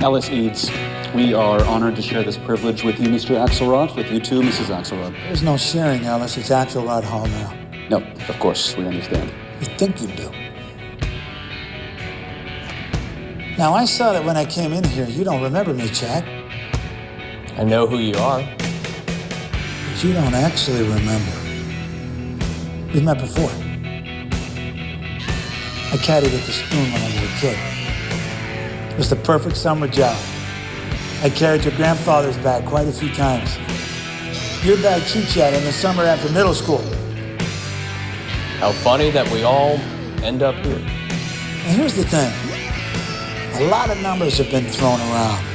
Ellis Eads, we are honored to share this privilege with you, Mr. Axelrod, with you too, Mrs. Axelrod. There's no sharing, Ellis. It's Axelrod Hall now. No, of course, we understand. You think you do. Now, I saw that when I came in here. You don't remember me, Chad. I know who you are. But you don't actually remember. We've met before. I caddied at the Spoon when I was a kid. It was the perfect summer job. I carried your grandfather's bag quite a few times. Your bag too, Chad, in the summer after middle school. How funny that we all end up here. And here's the thing. A lot of numbers have been thrown around.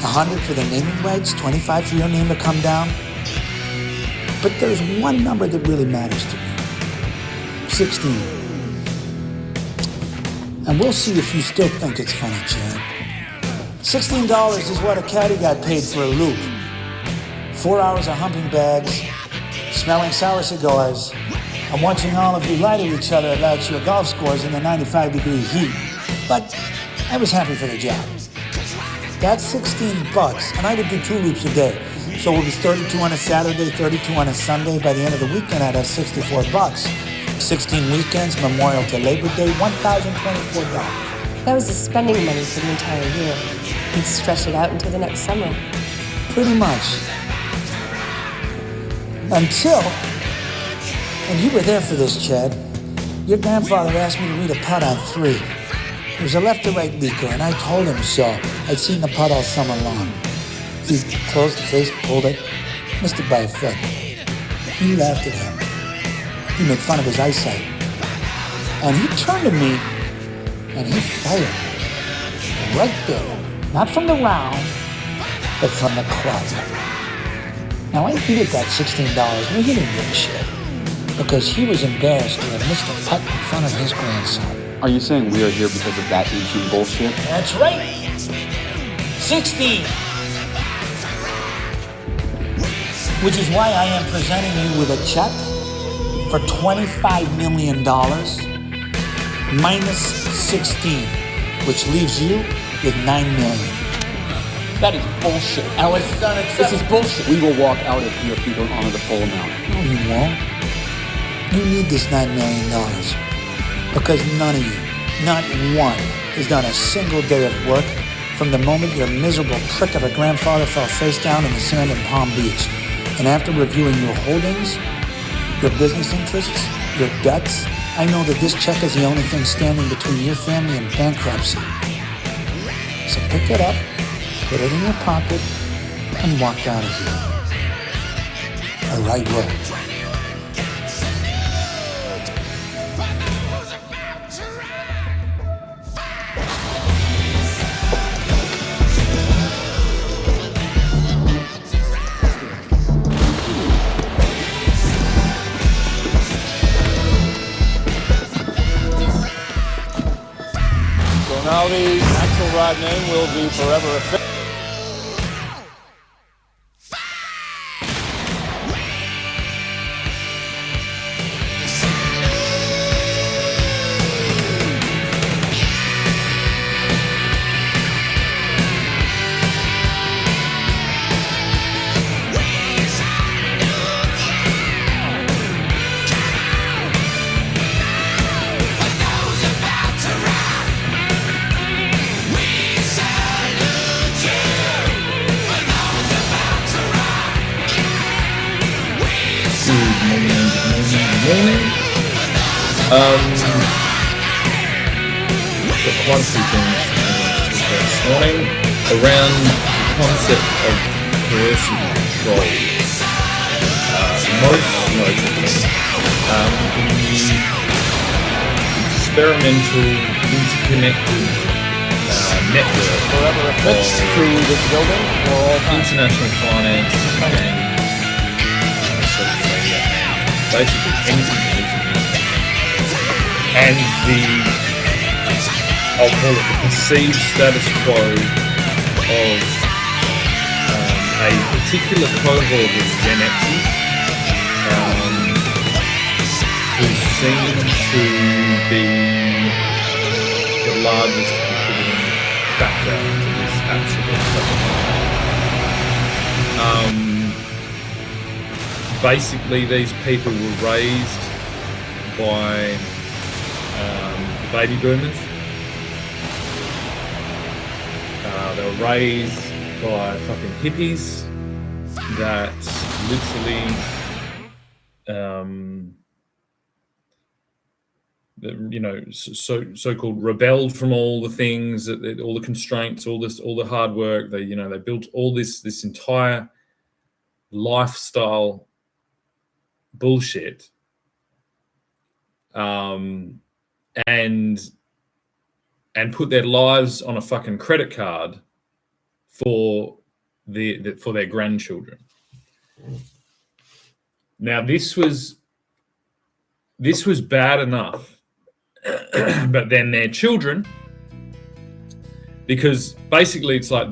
100 for the naming rights, 25 for your name to come down. But there's one number that really matters to me. 16. And we'll see if you still think it's funny, Chad. $16 is what a caddy got paid for a loop. 4 hours of humping bags, smelling sour cigars, and watching all of you lie to each other about your golf scores in the 95-degree heat. But I was happy for the job. That's $16, and I would do 2 loops a day. So it would be 32 on a Saturday, 32 on a Sunday. By the end of the weekend, I'd have $64. 16 weekends, Memorial to Labor Day, $1,024. That was the spending money for the entire year. You'd stretch it out until the next summer. Pretty much. Until, and you were there for this, Chad, your grandfather asked me to read a putt on 3. It was a left to right leaker, and I told him so. I'd seen the putt all summer long. He closed the face, pulled it, missed it by a foot. You laughed at him. He made fun of his eyesight. And he turned to me, and he fired. Right there. Not from the round, but from the club. Now, I needed that $16, but he didn't give a shit. Because he was embarrassed to have missed a putt in front of his grandson. Are you saying we are here because of that ancient bullshit? That's right. 16. Which is why I am presenting you with a check for $25 million minus 16, which leaves you with $9 million. That is bullshit. Ellis, this is bullshit. We will walk out of here if we don't honor the full amount. No, you won't. You need this $9 million because none of you, not one, has done a single day of work from the moment your miserable prick of a grandfather fell face down in the sand in Palm Beach. And after reviewing your holdings, your business interests, your debts, I know that this check is the only thing standing between your family and bankruptcy. So pick it up, put it in your pocket, and walk out of here. Or I will. Now the Axelrod name will be forever affixed. The quantity things this morning around the concept of coercive control. Most notably, experimental interconnected network Forever affixed to this building for all time. international finance and social media. basically anything that lives in the universe. And I'll call it the perceived status quo of a particular cohort of Gen Xers who seem to be the largest contributing factor to this absolute subject. Basically, these people were raised by the baby boomers. They were raised by fucking hippies that literally so-called rebelled from all the things, that all the constraints, all the hard work. They built all this entire lifestyle bullshit, and put their lives on a fucking credit card for their grandchildren. Now this was bad enough, but then their children, because basically it's like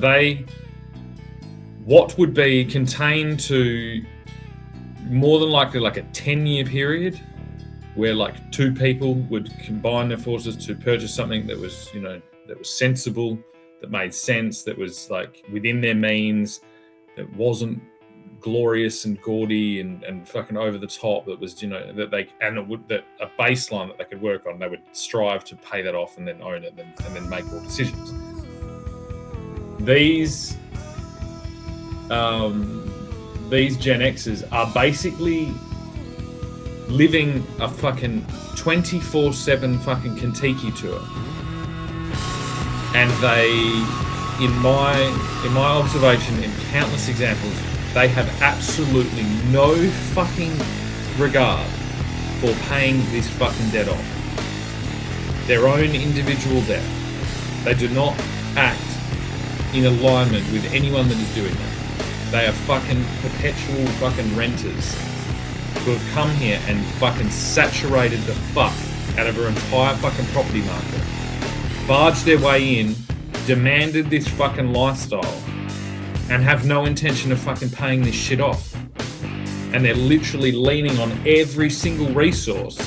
what would be contained to more than likely like a 10-year period where like two people would combine their forces to purchase something that was, that was sensible, that made sense, that was like within their means, that wasn't glorious and gaudy and fucking over the top, that was, that a baseline that they could work on. They would strive to pay that off and then own it and then make more decisions. These Gen Xers are basically living a fucking 24/7 fucking Kentucky tour, and they, in my observation, in countless examples, they have absolutely no fucking regard for paying this fucking debt off. Their own individual debt. They do not act in alignment with anyone that is doing that. They are fucking perpetual fucking renters who have come here and fucking saturated the fuck out of our entire fucking property market, barged their way in, demanded this fucking lifestyle, and have no intention of fucking paying this shit off. And they're literally leaning on every single resource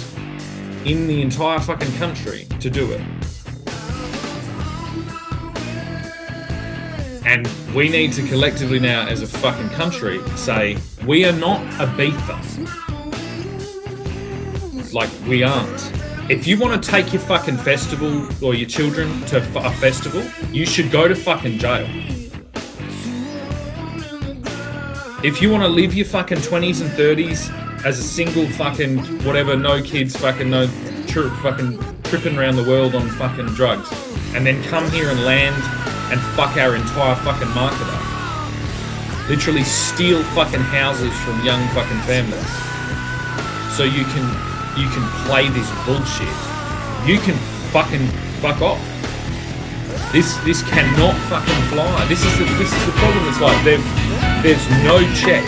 in the entire fucking country to do it. And we need to collectively now, as a fucking country, say, we are not Ibiza. Like, we aren't. If you want to take your fucking festival or your children to a festival, you should go to fucking jail. If you want to live your fucking 20s and 30s as a single fucking whatever, no kids, fucking no fucking tripping around the world on fucking drugs, and then come here and land and fuck our entire fucking market up. Literally steal fucking houses from young fucking families. So you can play this bullshit. You can fucking fuck off. This cannot fucking fly. This is the problem. It's like there's no check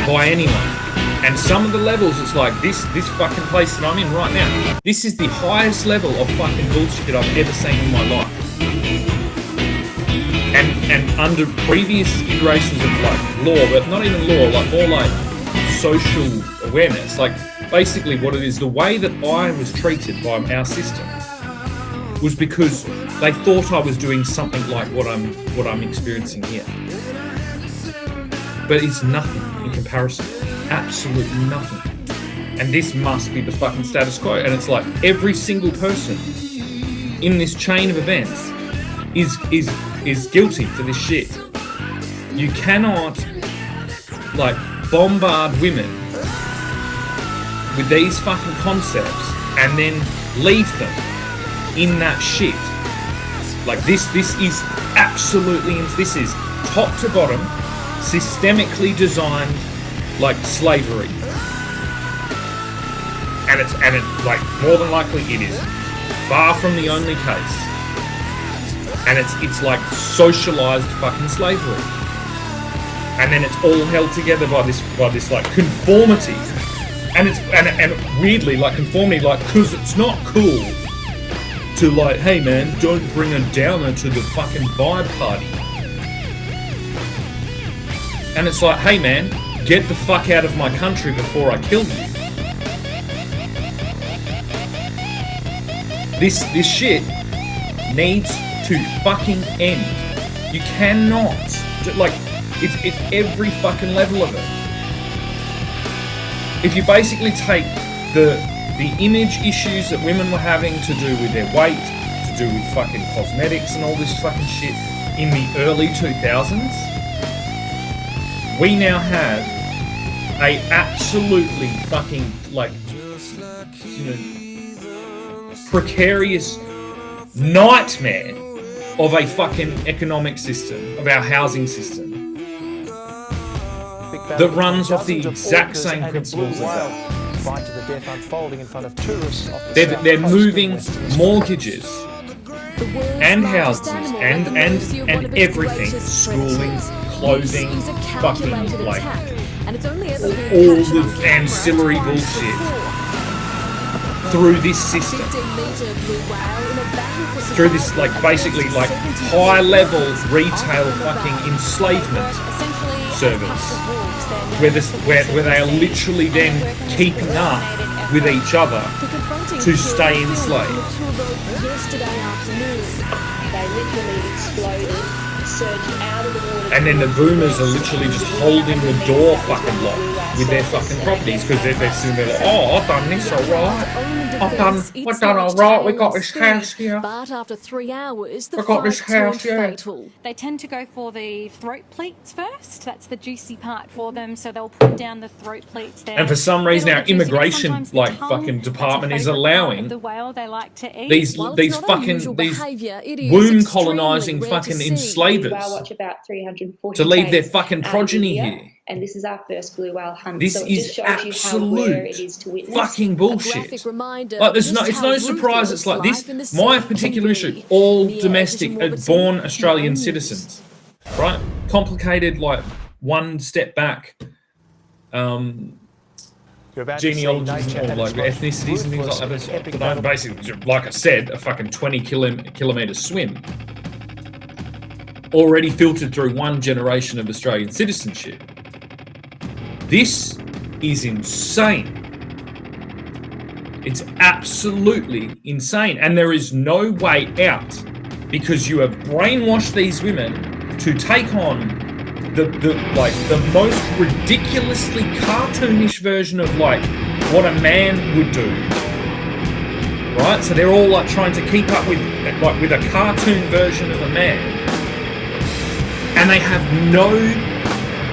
by anyone. And some of the levels, it's like this fucking place that I'm in right now. This is the highest level of fucking bullshit I've ever seen in my life. And under previous iterations of like law, but not even law, like more like social awareness, like basically what it is, the way that I was treated by our system was because they thought I was doing something like what I'm experiencing here. But it's nothing in comparison. Absolutely nothing. And this must be the fucking status quo. And it's like every single person in this chain of events is guilty for this shit. You cannot like bombard women with these fucking concepts and then leave them in that shit. Like this is absolutely, this is top to bottom, systemically designed like slavery. And it like more than likely it is far from the only case. And it's like socialized fucking slavery. And then it's all held together by this like conformity And it's and weirdly, like, conformity, like, because it's not cool to, like, hey man, don't bring a downer to the fucking vibe party. And it's like, hey man, get the fuck out of my country before I kill you. This shit needs to fucking end. You cannot, like, it's every fucking level of it. If you basically take the image issues that women were having to do with their weight, to do with fucking cosmetics and all this fucking shit in the early 2000s, we now have a absolutely fucking, like, you know, precarious nightmare of a fucking economic system, of our housing system, that runs off the exact same principles as that. They're moving mortgages and houses and everything, schooling, clothing, fucking, like, all the ancillary bullshit through this system. Through this, like, basically, like, high-level retail fucking enslavement service, where they are literally then keeping up with each other to stay enslaved. And then the boomers are literally just holding the door fucking locked with their fucking properties because they're sitting there like, oh, I've done this alright. I've done alright. We got this house here. But after 3 hours, we got this house here. Fatal. They tend to go for the throat pleats first. That's the juicy part for them. So they'll put down the throat pleats there. And for some reason, our immigration, like, fucking department is allowing the whale they like to eat. these womb colonizing fucking enslavers to leave their fucking progeny here. And this is our first blue whale hunt. This so is absolute fucking bullshit. Like, it's no surprise it's like this. My particular issue, all domestic, born Australian citizens, right? Complicated, like, one step back genealogies and all, like, ethnicities and things like that. But I'm basically, like I said, a fucking 20 kilometre swim. Already filtered through one generation of Australian citizenship. This is insane. It's absolutely insane. And there is no way out because you have brainwashed these women to take on the most ridiculously cartoonish version of, like, what a man would do. Right? So they're all, like, trying to keep up with a cartoon version of a man. And they have no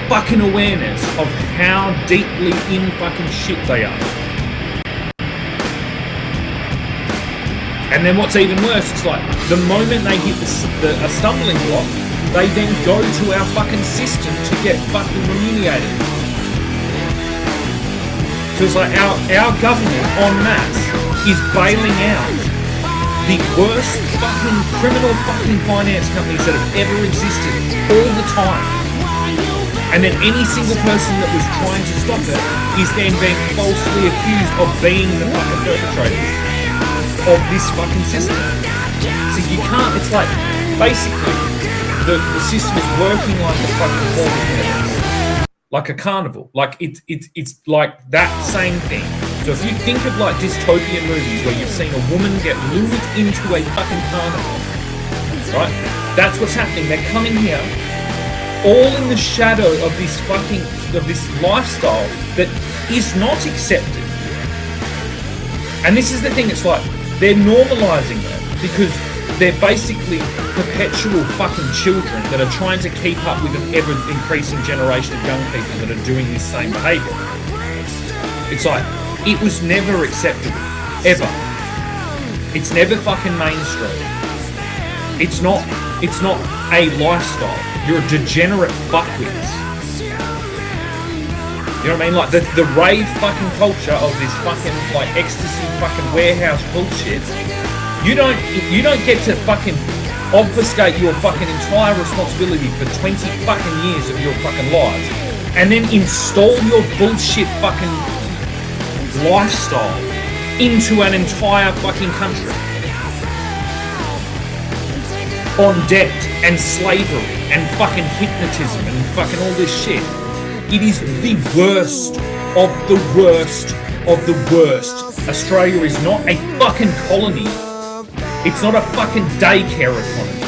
fucking awareness of how deeply in fucking shit they are. And then what's even worse, it's like, the moment they hit a stumbling block, they then go to our fucking system to get fucking remunerated. So it's like, our government en masse is bailing out the worst fucking criminal fucking finance companies that have ever existed all the time. And then any single person that was trying to stop it is then being falsely accused of being the fucking perpetrators of this fucking system. So you can't, it's like, basically, the system is working like a fucking carnival. Like a carnival. Like, it's like that same thing. So if you think of, like, dystopian movies where you've seen a woman get lured into a fucking carnival, right? That's what's happening. They're coming here all in the shadow of this lifestyle that is not accepted. And this is the thing, it's like, they're normalizing it because they're basically perpetual fucking children that are trying to keep up with an ever-increasing generation of young people that are doing this same behaviour. It's like, it was never acceptable. Ever. It's never fucking mainstream. It's not a lifestyle. You're a degenerate fuckwit. You know what I mean? Like, the rave fucking culture of this fucking, like, ecstasy fucking warehouse bullshit, you don't get to fucking obfuscate your fucking entire responsibility for 20 fucking years of your fucking lives and then install your bullshit fucking lifestyle into an entire fucking country. On debt and slavery and fucking hypnotism and fucking all this shit. It is the worst of the worst of the worst. Australia is not a fucking colony. It's not a fucking daycare colony.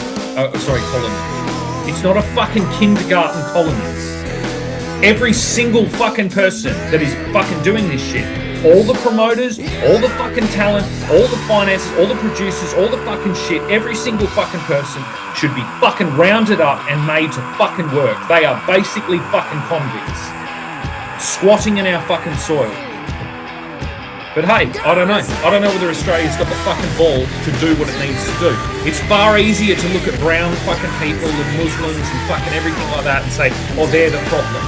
Colony. It's not a fucking kindergarten colony. Every single fucking person that is fucking doing this shit, all the promoters, all the fucking talent, all the finances, all the producers, all the fucking shit, every single fucking person should be fucking rounded up and made to fucking work. They are basically fucking convicts, squatting in our fucking soil. But hey, I don't know. I don't know whether Australia's got the fucking balls to do what it needs to do. It's far easier to look at brown fucking people and Muslims and fucking everything like that and say, oh, they're the problem.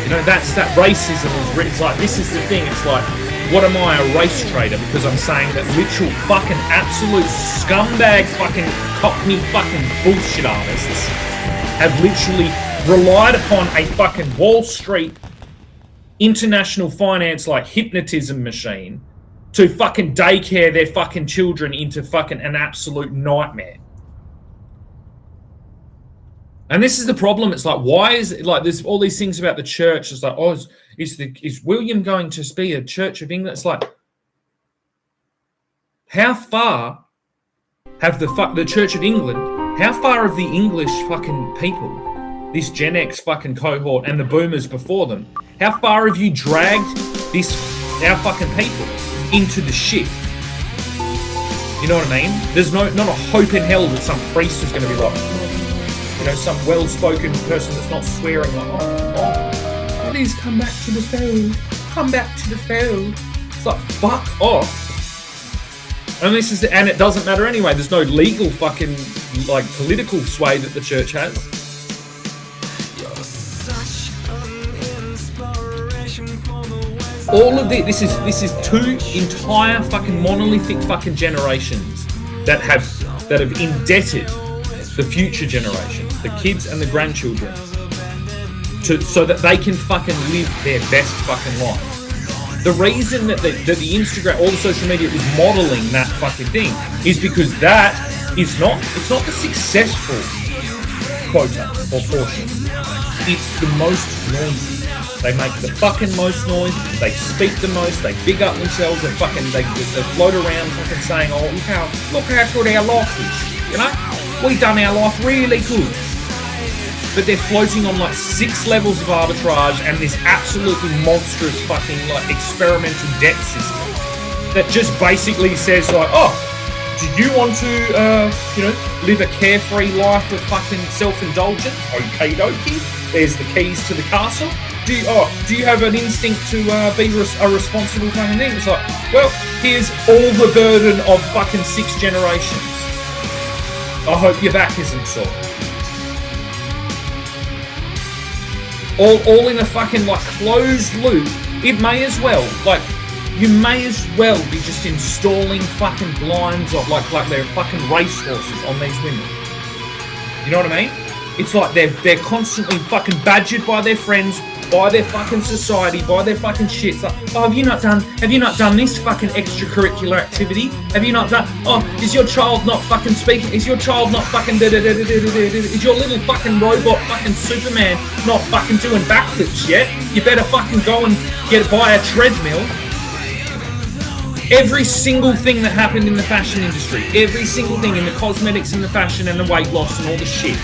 You know, that racism is, it's like, this is the thing, it's like, what am I, a race trader? Because I'm saying that literal fucking absolute scumbag fucking cockney fucking bullshit artists have literally relied upon a fucking Wall Street international finance like hypnotism machine to fucking daycare their fucking children into fucking an absolute nightmare. And this is the problem. It's like, why is it like there's all these things about the church? It's like, oh, is William going to be a Church of England? It's like, how far have the Church of England? How far have the English fucking people, this Gen X fucking cohort and the Boomers before them? How far have you dragged our fucking people into the shit? You know what I mean? There's not a hope in hell that some priest is going to be like, you know, some well-spoken person that's not swearing like, oh, please come back to the fold. Come back to the fold. It's like, fuck off. And and it doesn't matter anyway. There's no legal fucking like political sway that the church has. All of this is two entire fucking monolithic fucking generations that have indebted the future generations, the kids and the grandchildren, so that they can fucking live their best fucking life. The reason that the Instagram, all the social media is modeling that fucking thing is because that is it's not the successful quota or portion. It's the most noisy. They make the fucking most noise, they speak the most, they big up themselves, and fucking they float around fucking saying, oh, look how good our life is, you know? We done our life really good. But they're floating on like 6 levels of arbitrage and this absolutely monstrous fucking like experimental debt system that just basically says like, oh, do you want to, live a carefree life of fucking self-indulgence? Okay, dokie. There's the keys to the castle. Do you have an instinct to be a responsible fucking thing? It's like, well, here's all the burden of fucking 6 generations. I hope your back isn't sore. All in a fucking like closed loop. It may as well, like, you may as well be just installing fucking blinds of like they're fucking racehorses on these women. You know what I mean? It's like they're constantly fucking badgered by their friends, by their fucking society, by their fucking shit. It's like, oh, have you not done this fucking extracurricular activity? Have you not done, oh, is your child not fucking speaking? Is your child not fucking is your little fucking robot fucking Superman not fucking doing backflips yet? You better fucking go and buy a treadmill. Every single thing that happened in the fashion industry, every single thing in the cosmetics and the fashion and the weight loss and all the shit,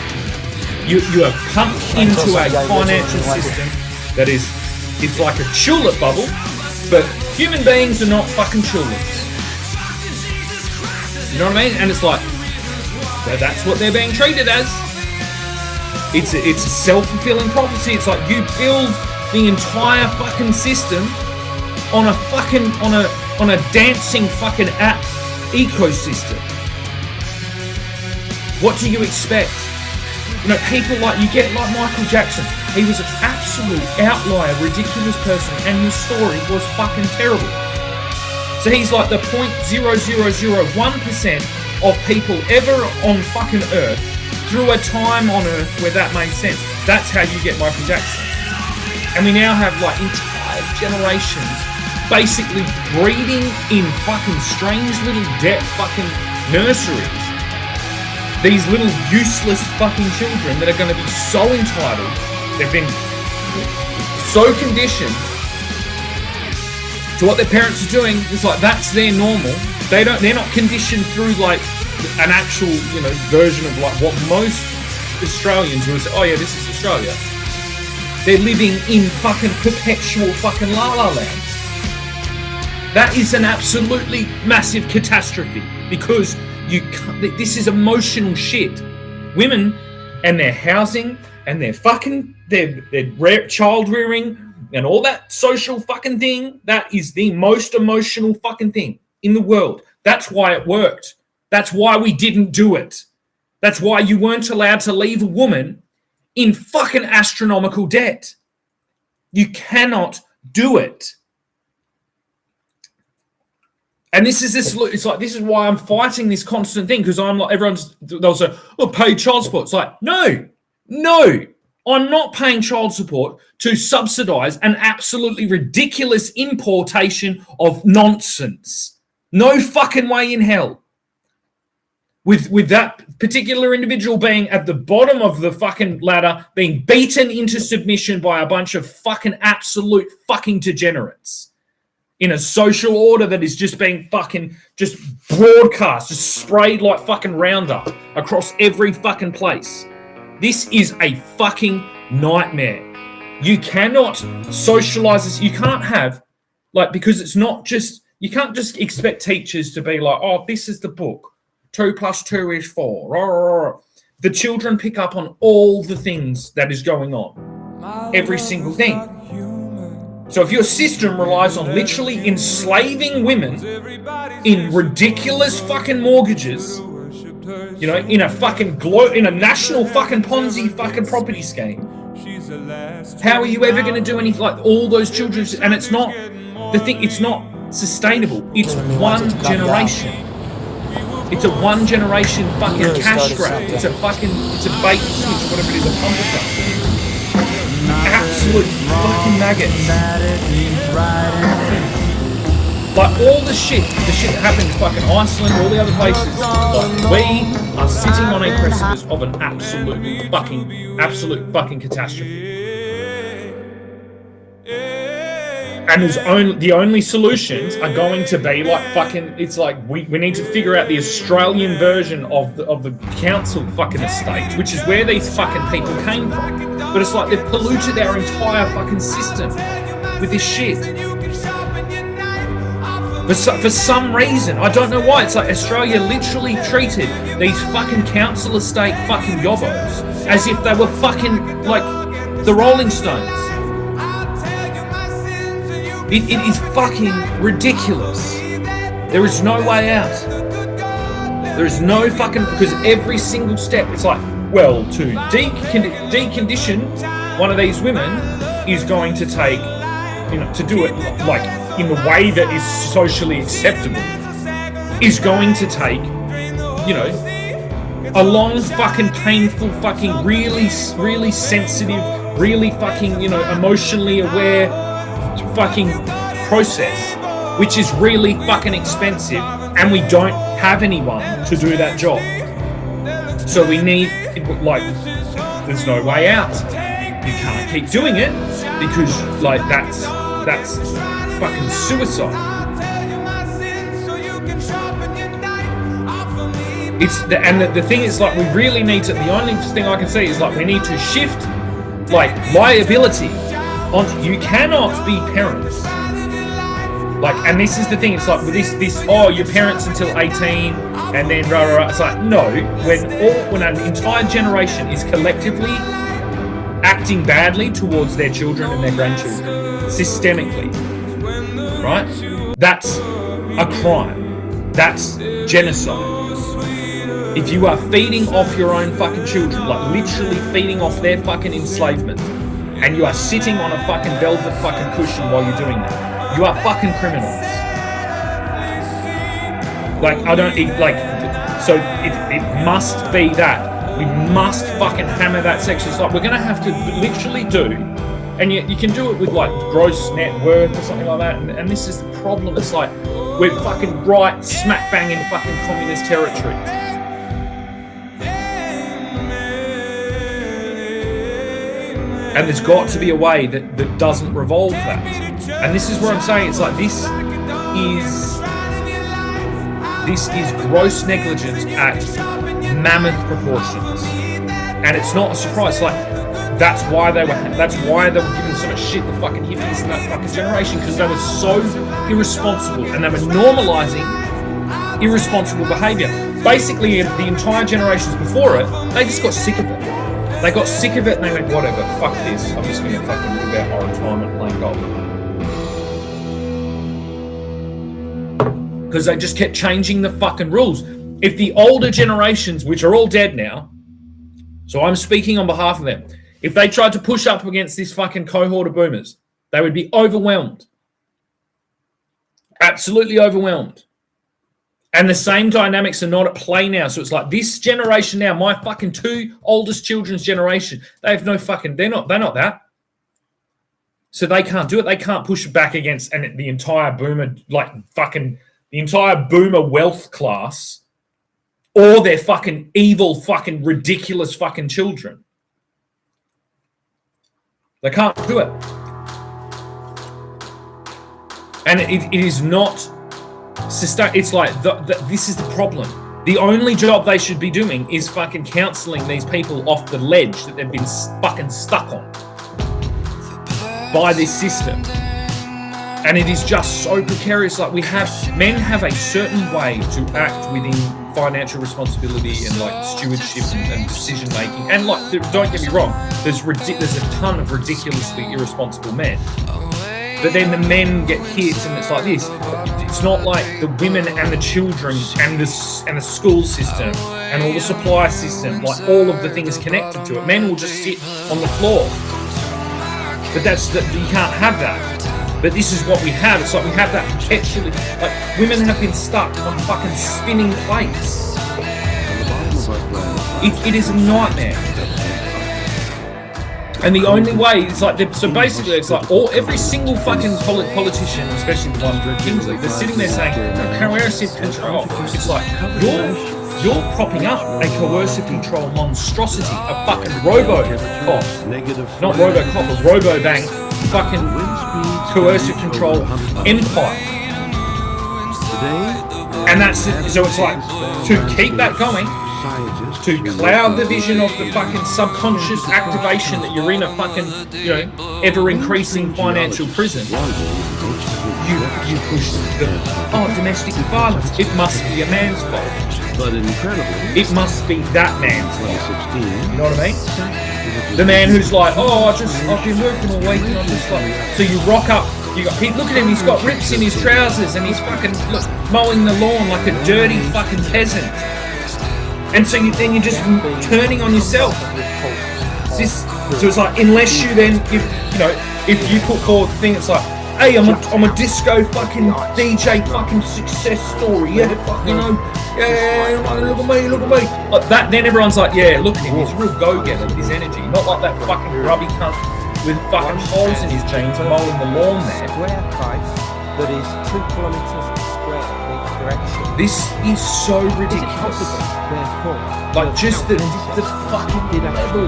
you have pumped into a financial system that it's like a tulip bubble, but human beings are not fucking tulips. You know what I mean? And it's like, that's what they're being treated as. It's a self-fulfilling prophecy. It's like you build the entire fucking system on a dancing fucking app ecosystem. What do you expect? You know, people like, you get like Michael Jackson. He was an absolute outlier, ridiculous person, and his story was fucking terrible. So he's like the 0.0001% of people ever on fucking Earth through a time on Earth where that made sense. That's how you get Michael Jackson. And we now have like entire generations basically breeding in fucking strange little fucking nurseries these little useless fucking children that are going to be so entitled. They've been so conditioned to what their parents are doing. It's like that's their normal. They're not conditioned through like an actual, version of like what most Australians would say, oh yeah, this is Australia. They're living in fucking perpetual fucking la la land. That is an absolutely massive catastrophe because this is emotional shit. Women and their housing and their child rearing and all that social fucking thing, that is the most emotional fucking thing in the world. That's why it worked. That's why we didn't do it. That's why you weren't allowed to leave a woman in fucking astronomical debt. You cannot do it. And this is why I'm fighting this constant thing, because I'm like, they'll say, oh, pay child support. It's like, no, I'm not paying child support to subsidize an absolutely ridiculous importation of nonsense. No fucking way in hell. With that particular individual being at the bottom of the fucking ladder, being beaten into submission by a bunch of fucking absolute fucking degenerates in a social order that is just being fucking just broadcast, just sprayed like fucking Roundup across every fucking place. This is a fucking nightmare. You cannot socialize this. You can't have, because it's not just, you can't just expect teachers to be like, oh, this is the book. 2 + 2 is 4. The children pick up on all the things that is going on. Every single thing. So if your system relies on literally enslaving women in ridiculous fucking mortgages, in a fucking in a national fucking Ponzi fucking property scheme, how are you ever going to do anything like all those children? And it's not sustainable. It's one generation. It's a one generation fucking cash grab. It's a bait and switch, whatever it is, a pump absolute fucking maggots. Like all the shit that happened in fucking Iceland, all the other places, we are sitting on a precipice of an absolute fucking catastrophe. And the only solutions are going to be like fucking, it's like we need to figure out the Australian version of the council fucking estate, which is where these fucking people came from. But it's like they've polluted our entire fucking system with this shit. For some reason, I don't know why, it's like Australia literally treated these fucking council estate fucking yobbos as if they were fucking like the Rolling Stones. It is fucking ridiculous. There is no way out. There is no fucking, because every single step, it's like, well, to decondition one of these women is going to take, to do it like in the way that is socially acceptable, is going to take, a long fucking painful fucking really, really sensitive, really fucking, emotionally aware fucking process, which is really fucking expensive, and we don't have anyone to do that job. So we need, there's no way out. You can't keep doing it because, that's fucking suicide. The thing is, we really need to. The only thing I can see is we need to shift liability. You cannot be parents. And this is the thing, it's with this, your parents until 18, and then it's no, when an entire generation is collectively acting badly towards their children and their grandchildren, systemically, right? That's a crime. That's genocide. If you are feeding off your own fucking children, literally feeding off their fucking enslavement, and you are sitting on a fucking velvet fucking cushion while you're doing that, you are fucking criminals. So it must be that. We must fucking hammer that section. It's we're going to have to literally do And you can do it with like gross net worth or something like that. And this is the problem. It's like we're fucking right smack bang in fucking communist territory. And there's got to be a way that doesn't revolve that. And this is where I'm saying it's like this is gross negligence at mammoth proportions. And it's not a surprise. Like that's why they were giving so much shit, the fucking hippies and that fucking generation, because they were so irresponsible and they were normalizing irresponsible behavior. Basically, the entire generations before it, they just got sick of it. They got sick of it and they went, whatever, fuck this. I'm just going to fucking live out my retirement playing golf. Because they just kept changing the fucking rules. If the older generations, which are all dead now, so I'm speaking on behalf of them, if they tried to push up against this fucking cohort of boomers, they would be overwhelmed. Absolutely overwhelmed. And the same dynamics are not at play now. So it's like this generation now, my fucking two oldest children's generation, they have no fucking, they're not that. So they can't do it. They can't push back against the entire boomer, like fucking, the entire boomer wealth class or their fucking evil, fucking ridiculous fucking children. They can't do it. And it is not... It's like, this is the problem. The only job they should be doing is fucking counselling these people off the ledge that they've been fucking stuck on by this system. And it is just so precarious. Like men have a certain way to act within financial responsibility and like stewardship and decision making. And like, don't get me wrong, there's a ton of ridiculously irresponsible men. But then the men get hit, and it's like this. It's not like the women and the children and the school system and all the supply system, like all of the things connected to it. Men will just sit on the floor. But you can't have that. But this is what we have. It's like we have that perpetually. Like women have been stuck on fucking spinning plates. It is a nightmare. And the only way is like, so basically it's like every single fucking politician, especially the one from Kingsley, they're sitting there saying, coercive control. It's like, you're propping up a coercive control monstrosity, a fucking Robocop. Not Robocop, a Robobank fucking coercive control empire. And that's it. So it's like, to keep that going, to cloud the vision of the fucking subconscious activation that you're in a fucking, ever-increasing financial prison, you push domestic violence. It must be a man's fault. But incredibly, it must be that man's fault. You know what I mean? The man who's like, I've been working all week and I'm just like, so you rock up. Look at him, he's got rips in his trousers and he's fucking mowing the lawn like a dirty fucking peasant. And so then you're just turning on yourself. So it's like, unless you then, if you put forward the thing, it's like, hey, I'm a disco fucking DJ fucking success story, yeah, look at me. Like that, then everyone's like, yeah, look at him, he's a real go-getter with his energy. Not like that fucking grubby cunt with fucking holes in his jeans and mowing the lawn there. Square price that is 2 kilometres square each direction. This is so ridiculous. Like just the fucking level,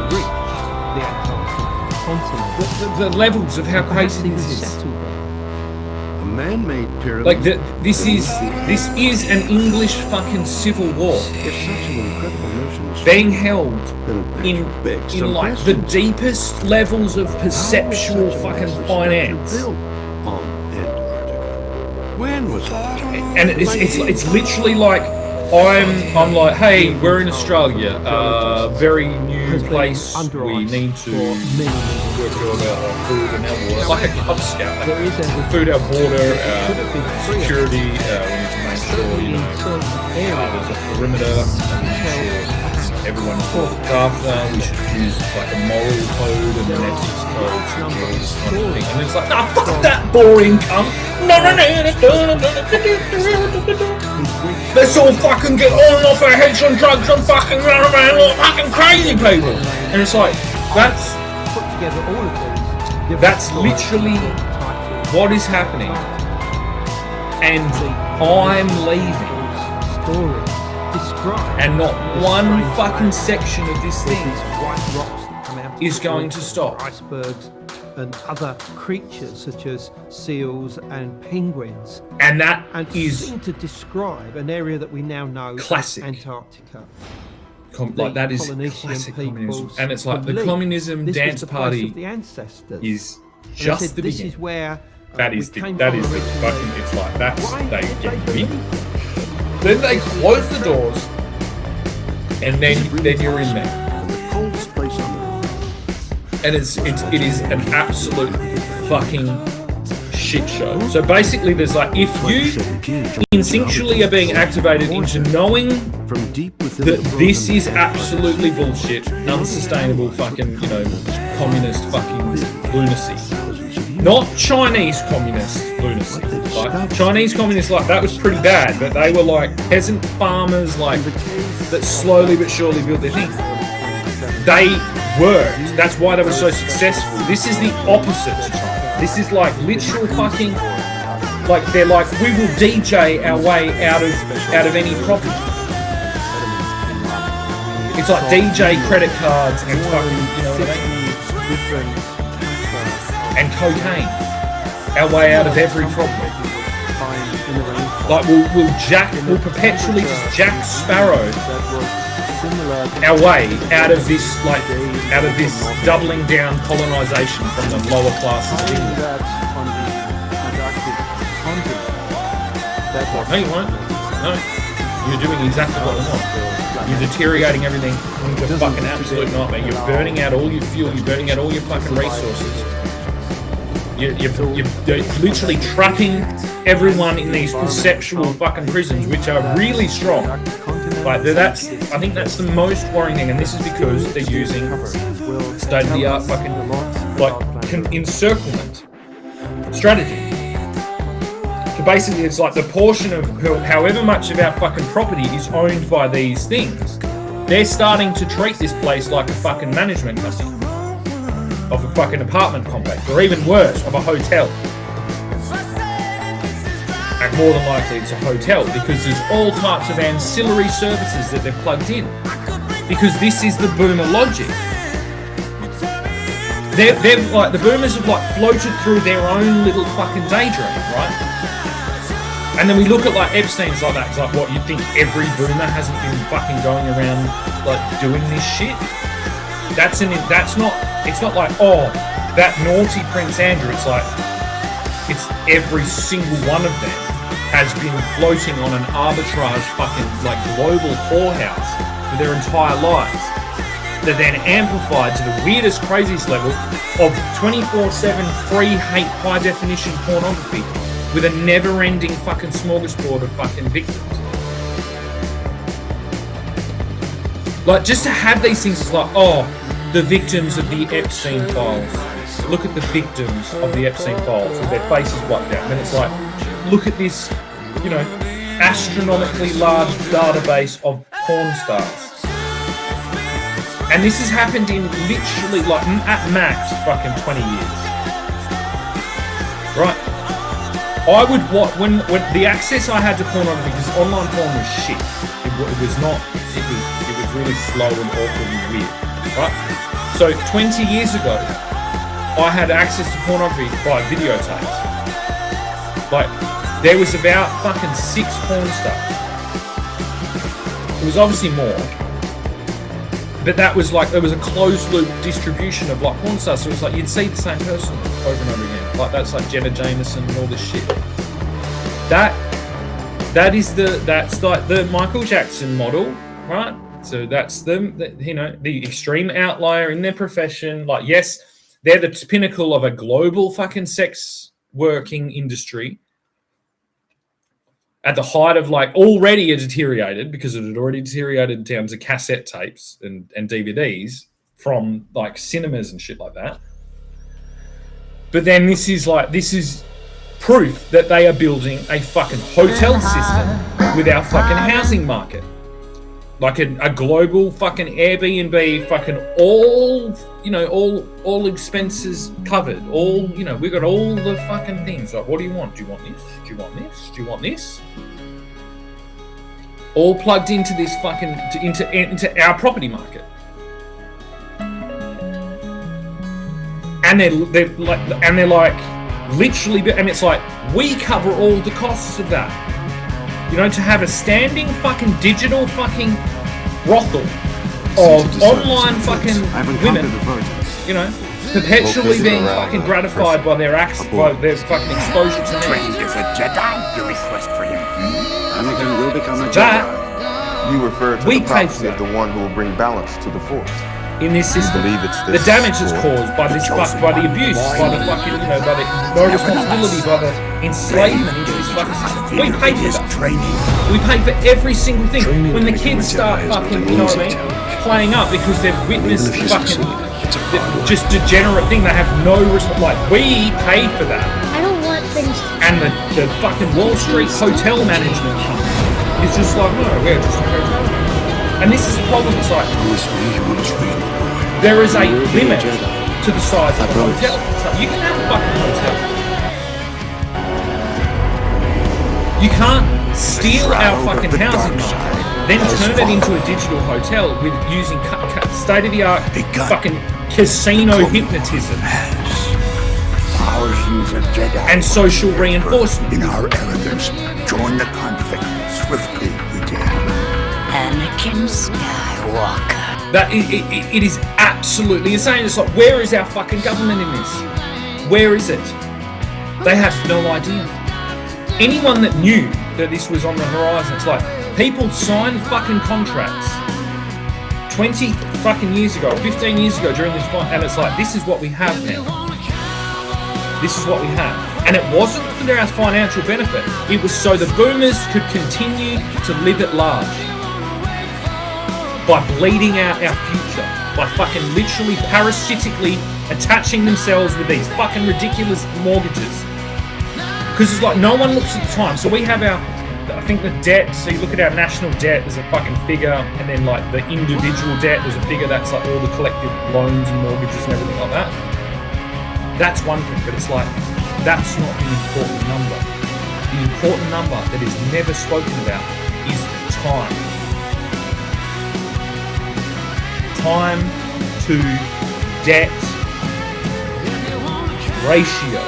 the levels of how crazy this is. A man-made pyramid. Like this is an English fucking civil war being held in like the deepest levels of perceptual fucking finance. When was that? And it's literally like I'm like, hey, we're in Australia, very new place. We need to work out our food and our water, like a Cub Scout. Like food, our water, security. We need to make sure there's a perimeter. Everyone's looked after. We should use like a moral code and an ethics code to do all this kind of thing. And it's like, fuck that boring cunt. No. Let's all fucking get on and off our heads on drugs and fucking run around like fucking crazy people. And it's like, that's... That's literally what is happening. And I'm leaving. And not one fucking section of this thing is going to stop. Icebergs and other creatures such as seals and penguins. And that is to describe an area that we now know classic as Antarctica. Like that is classic communism. And it's like the communism dance party is just the beginning. This is where that is the fucking, it's like that's, they get big. Then they close the doors and then you're in there. And it is an absolute fucking shit show. So basically there's like, if you instinctually are being activated into knowing that this is absolutely bullshit, unsustainable fucking, communist fucking lunacy. Not Chinese communist lunacy. Like, Chinese communists, like, that was pretty bad, but they were like peasant farmers, like, that slowly but surely built their thing. They worked. That's why they were so successful. This is the opposite to China. This is like literal fucking, like, they're like, we will DJ our way out of any problem. It's like DJ credit cards and fucking, you know what I mean? And cocaine, our way out of every problem. Like we'll perpetually just Jack Sparrow our way out of this doubling down colonization from the lower classes of England. No, you won't. No, you're doing exactly what you want. You're deteriorating everything into a fucking absolute nightmare. You're burning out all your fuel. You're burning out all your fucking resources. You're literally trapping everyone in these conceptual fucking prisons, which are really strong. Like I think that's the most worrying thing, and this is because they're using state-of-the-art fucking encirclement strategy. So basically, it's like the portion of however much of our fucking property is owned by these things. They're starting to treat this place like a fucking management company. Of a fucking apartment complex, or even worse, of a hotel. And more than likely it's a hotel, because there's all types of ancillary services that they've plugged in. Because this is the boomer logic. They've like, the boomers have like floated through their own little fucking daydream, right? And then we look at like Epstein's like that, it's like, what, you think every boomer hasn't been fucking going around like doing this shit? It's not like, oh, that naughty Prince Andrew. It's like, it's every single one of them has been floating on an arbitrage fucking like global whorehouse for their entire lives. They're then amplified to the weirdest, craziest level of 24/7 free hate high definition pornography with a never-ending fucking smorgasbord of fucking victims. Like, just to have these things is like, oh, the victims of the Epstein files. Look at the victims of the Epstein files with their faces wiped out. And then it's like, look at this, astronomically large database of porn stars. And this has happened in literally, like, at max, fucking 20 years. Right? I would watch, when the access I had to pornography, because online porn was shit. It was really slow and awkward and weird. Right? So 20 years ago, I had access to pornography by videotapes. Like, there was about fucking 6 porn stars. It was obviously more. But that was like, there was a closed loop distribution of like porn stars. So it was like, you'd see the same person over and over again. Like, that's like Jenna Jameson and all this shit. That's like the Michael Jackson model, right? So that's them, the extreme outlier in their profession. Like, yes, they're the pinnacle of a global fucking sex working industry. At the height of like already deteriorated, because it had already deteriorated in terms of cassette tapes and DVDs from like cinemas and shit like that. But then this is proof that they are building a fucking hotel system with our fucking housing market. like a global fucking Airbnb, fucking all, all expenses covered. All, we got all the fucking things. Like, what do you want? Do you want this? Do you want this? Do you want this? All plugged into this fucking, into our property market. And they're like, literally, and it's like, we cover all the costs of that. To have a standing fucking digital fucking brothel of online fucking women, perpetually being fucking gratified by their fucking exposure to men. Is a Jedi. You request for him. Anakin will become a Jedi. That You refer to we the pay for prophecy of the one who will bring balance to the Force. in this system. The damage is caused by this by the abuse, by the fucking, by the no responsibility, by the enslavement into this fucking system. We pay for that. We pay for every single thing. When the kids start fucking, playing up because they've witnessed fucking just degenerate thing, they have no respect. Like, we pay for that. I don't want things. And the fucking Wall Street hotel management is just like, no, we're just a hotel. And this is the problem. It's like, there is a limit to the size of a hotel. It's like, you can have a fucking hotel. You can't steal our fucking housing market, then turn it into a digital hotel with using state-of-the-art fucking casino hypnotism and social reinforcement. In our arrogance, join the conflict. Swiftly we did. Anakin Skywalker. That it is absolutely insane. It's like, where is our fucking government in this? Where is it? They have no idea. Anyone that knew that this was on the horizon, it's like, people signed fucking contracts 20 fucking years ago, 15 years ago during this fight, and it's like, this is what we have now. This is what we have. And it wasn't for their financial benefit. It was so the boomers could continue to live at large by bleeding out our future, by fucking literally parasitically attaching themselves with these fucking ridiculous mortgages. Because it's like, no one looks at the time. So we have I think the debt, so you look at our national debt, there's a fucking figure, and then like the individual debt, there's a figure that's like all the collective loans and mortgages and everything like that. That's one thing, but it's like, that's not the important number. The important number that is never spoken about is time. Time to debt ratio.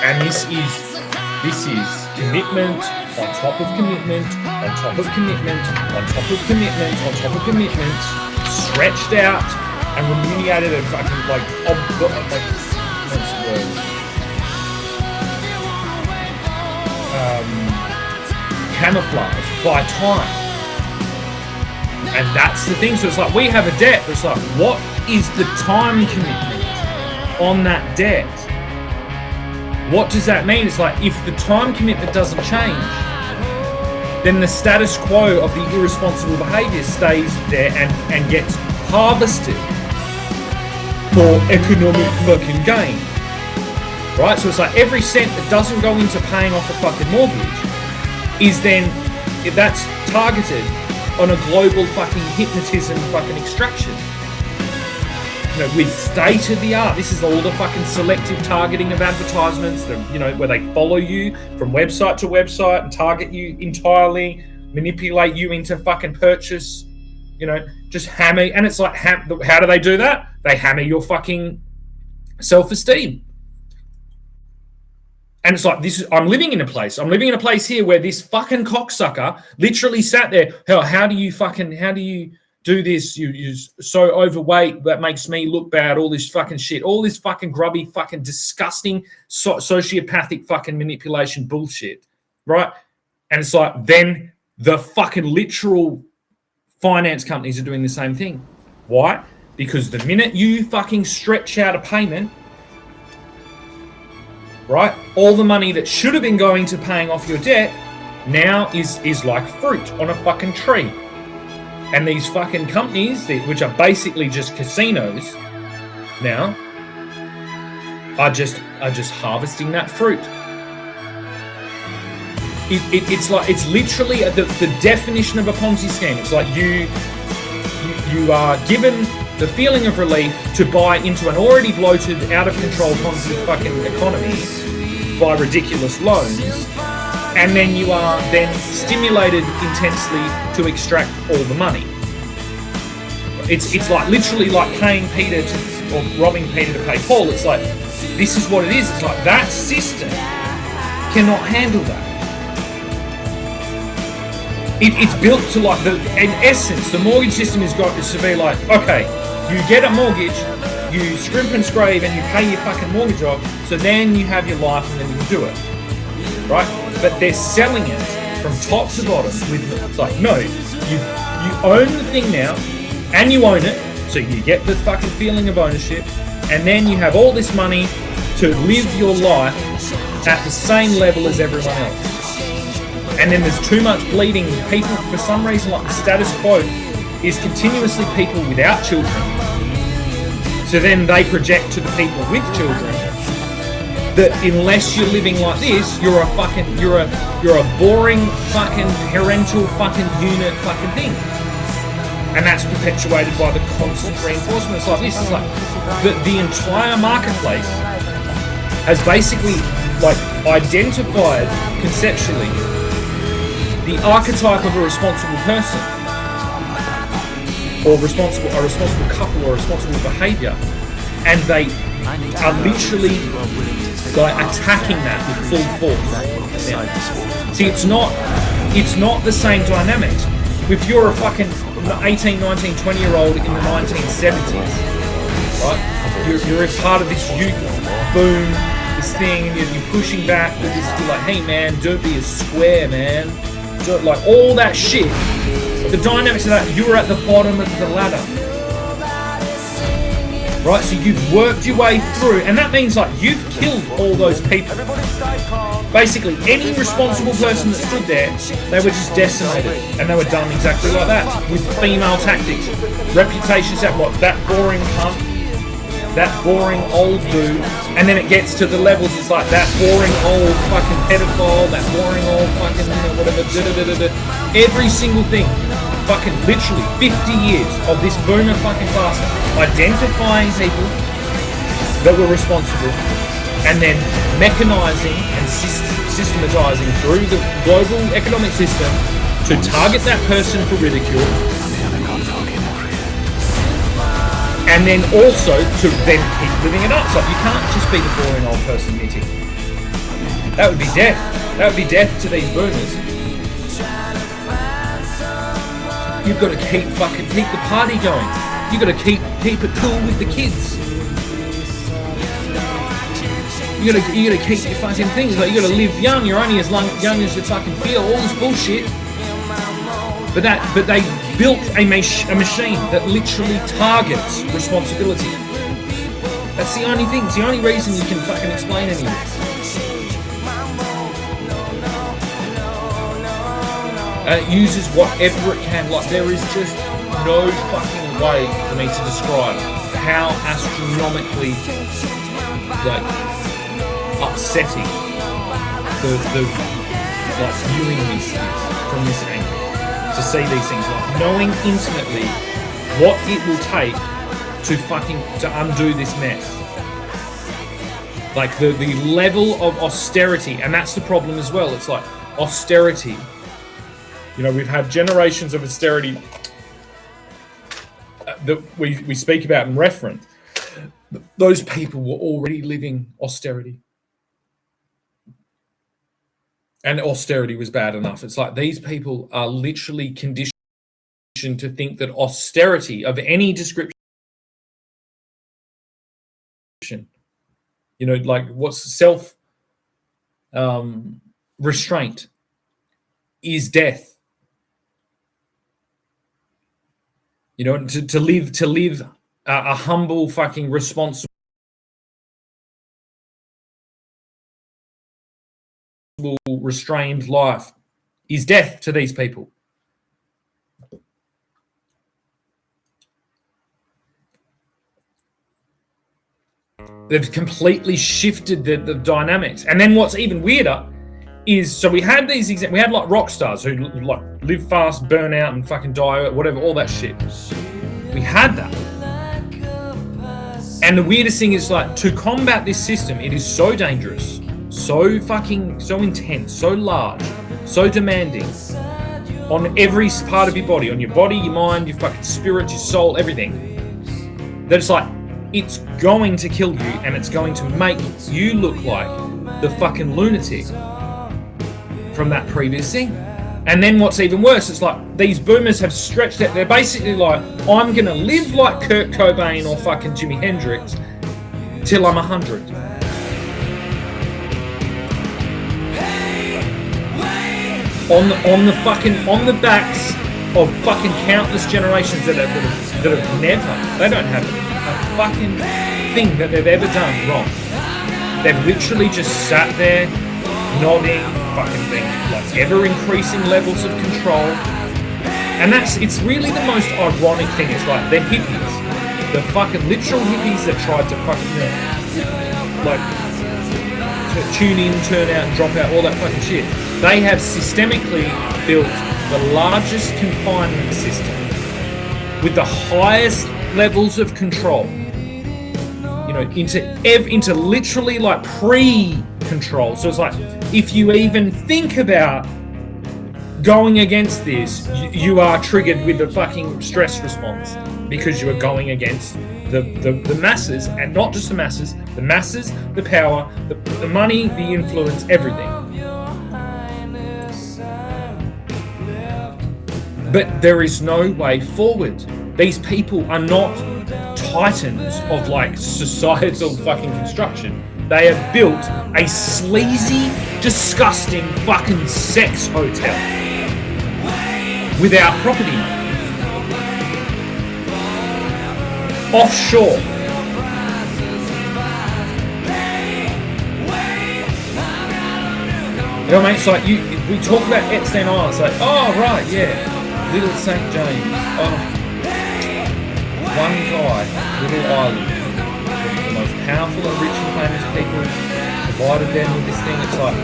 And this is commitment on top of commitment, on top of commitment, on top of commitment, on top of commitment, stretched out and remunerated and fucking what's the word? Camouflaged by time. And that's the thing. So it's like, we have a debt, but it's like, what is the time commitment on that debt? What does that mean? It's like, if the time commitment doesn't change, then the status quo of the irresponsible behaviour stays there and gets harvested for economic fucking gain. Right? So it's like, every cent that doesn't go into paying off a fucking mortgage is then, that's targeted on a global fucking hypnotism fucking extraction. With state-of-the-art, this is all the fucking selective targeting of advertisements, where they follow you from website to website and target you entirely, manipulate you into fucking purchase, just hammer. And it's like, how do they do that? They hammer your fucking self-esteem. And it's like, I'm living in a place here where this fucking cocksucker literally sat there. How do you do this? You're so overweight, that makes me look bad, all this fucking shit, all this fucking grubby, fucking disgusting, sociopathic fucking manipulation bullshit, right? And it's like, then the fucking literal finance companies are doing the same thing. Why? Because the minute you fucking stretch out a payment, right, all the money that should have been going to paying off your debt now is like fruit on a fucking tree. And these fucking companies, which are basically just casinos now, are just harvesting that fruit. it's literally the definition of a Ponzi scheme. It's like you are given the feeling of relief to buy into an already bloated, out of control Ponzi fucking economy by ridiculous loans, and then you are then stimulated intensely to extract all the money. It's like literally like paying Peter or robbing Peter to pay Paul. It's like, this is what it is. It's like that system cannot handle that. It's built to like in essence, the mortgage system is to be like, okay, you get a mortgage, you scrimp and scrape and you pay your fucking mortgage off, so then you have your life and then you can do it, right? But they're selling it from top to bottom with, it's like, no, you own the thing now, and you own it, so you get the fucking feeling of ownership, and then you have all this money to live your life at the same level as everyone else. And then there's too much bleeding. People, for some reason, like the status quo is continuously people without children. So then they project to the people with children that unless you're living like this, you're a boring fucking parental fucking unit fucking thing. And that's perpetuated by the constant reinforcement. It's like this. It's like the entire marketplace has basically like identified conceptually the archetype of a responsible person, or a responsible couple, or responsible behaviour, and they are literally like attacking that with full force. Yeah. See, it's not the same dynamics. If you're a fucking 18, 19, 20-year-old in the 1970s, right? You're a part of this youth boom, this thing, and you're pushing back with this, you're like, hey man, don't be a square, man. Don't, like all that shit. The dynamics of that, you're at the bottom of the ladder. Right, so you've worked your way through, and that means like you've killed all those people. Basically, any responsible person that stood there, they were just decimated, and they were done exactly like that, with female tactics, reputations, that boring cunt, that boring old dude, and then it gets to the levels, it's like that boring old fucking pedophile, that boring old fucking, whatever, every single thing. Fucking literally 50 years of this boomer fucking class identifying people that were responsible and then mechanizing and systematizing through the global economic system to target that person for ridicule, and then also to then keep living it up. So you can't just be the boring old person knitting. That would be death. That would be death to these boomers. You've got to keep the party going. You've got to keep it cool with the kids. You gotta keep your fucking things. Like, you gotta live young. You're only as young as you fucking feel. All this bullshit. But they built a machine that literally targets responsibility. That's the only thing. It's the only reason you can fucking explain any of this. It uses whatever it can. Like, there is just no fucking way for me to describe how astronomically like upsetting the like viewing these things from this angle, to see these things, like knowing intimately what it will take to undo this mess. Like the level of austerity, and that's the problem as well. It's like austerity. You know, we've had generations of austerity that we speak about and reference. Those people were already living austerity. And austerity was bad enough. It's like these people are literally conditioned to think that austerity of any description, you know, like what's restraint is death. You know, to live a humble, fucking responsible, restrained life is death to these people. They've completely shifted the dynamics. And then what's even weirder is, so we had these we had like rock stars who like live fast, burn out, and fucking die, whatever, all that shit. We had that. And the weirdest thing is, like, to combat this system, it is so dangerous, so intense, so large, so demanding on every part of your body, on your body, your mind, your fucking spirit, your soul, everything, that it's like, it's going to kill you, and it's going to make you look like the fucking lunatic from that previous thing. And then what's even worse, it's like these boomers have stretched it. They're basically like, I'm going to live like Kurt Cobain or fucking Jimi Hendrix till I'm 100. On the backs of fucking countless generations that have never, they don't have a fucking thing that they've ever done wrong. They've literally just sat there nodding, fucking thing, like ever increasing levels of control. And it's really the most ironic thing. It's like the hippies, the fucking literal hippies that tried to fucking, like, to tune in, turn out, and drop out, all that fucking shit. They have systemically built the largest confinement system with the highest levels of control, into literally like pre-control. So it's like, if you even think about going against this, you are triggered with a fucking stress response, because you are going against the masses, and not just the masses, the power, the money, the influence, everything. But there is no way forward. These people are not titans of like societal fucking construction. They have built a sleazy, disgusting fucking sex hotel without property, offshore. You know what I mean? It's like we talk about Epstein Island. It's like, oh right, yeah, Little St. James. Oh, one guy, little island. The most powerful and rich and famous people provided them with this thing. It's like,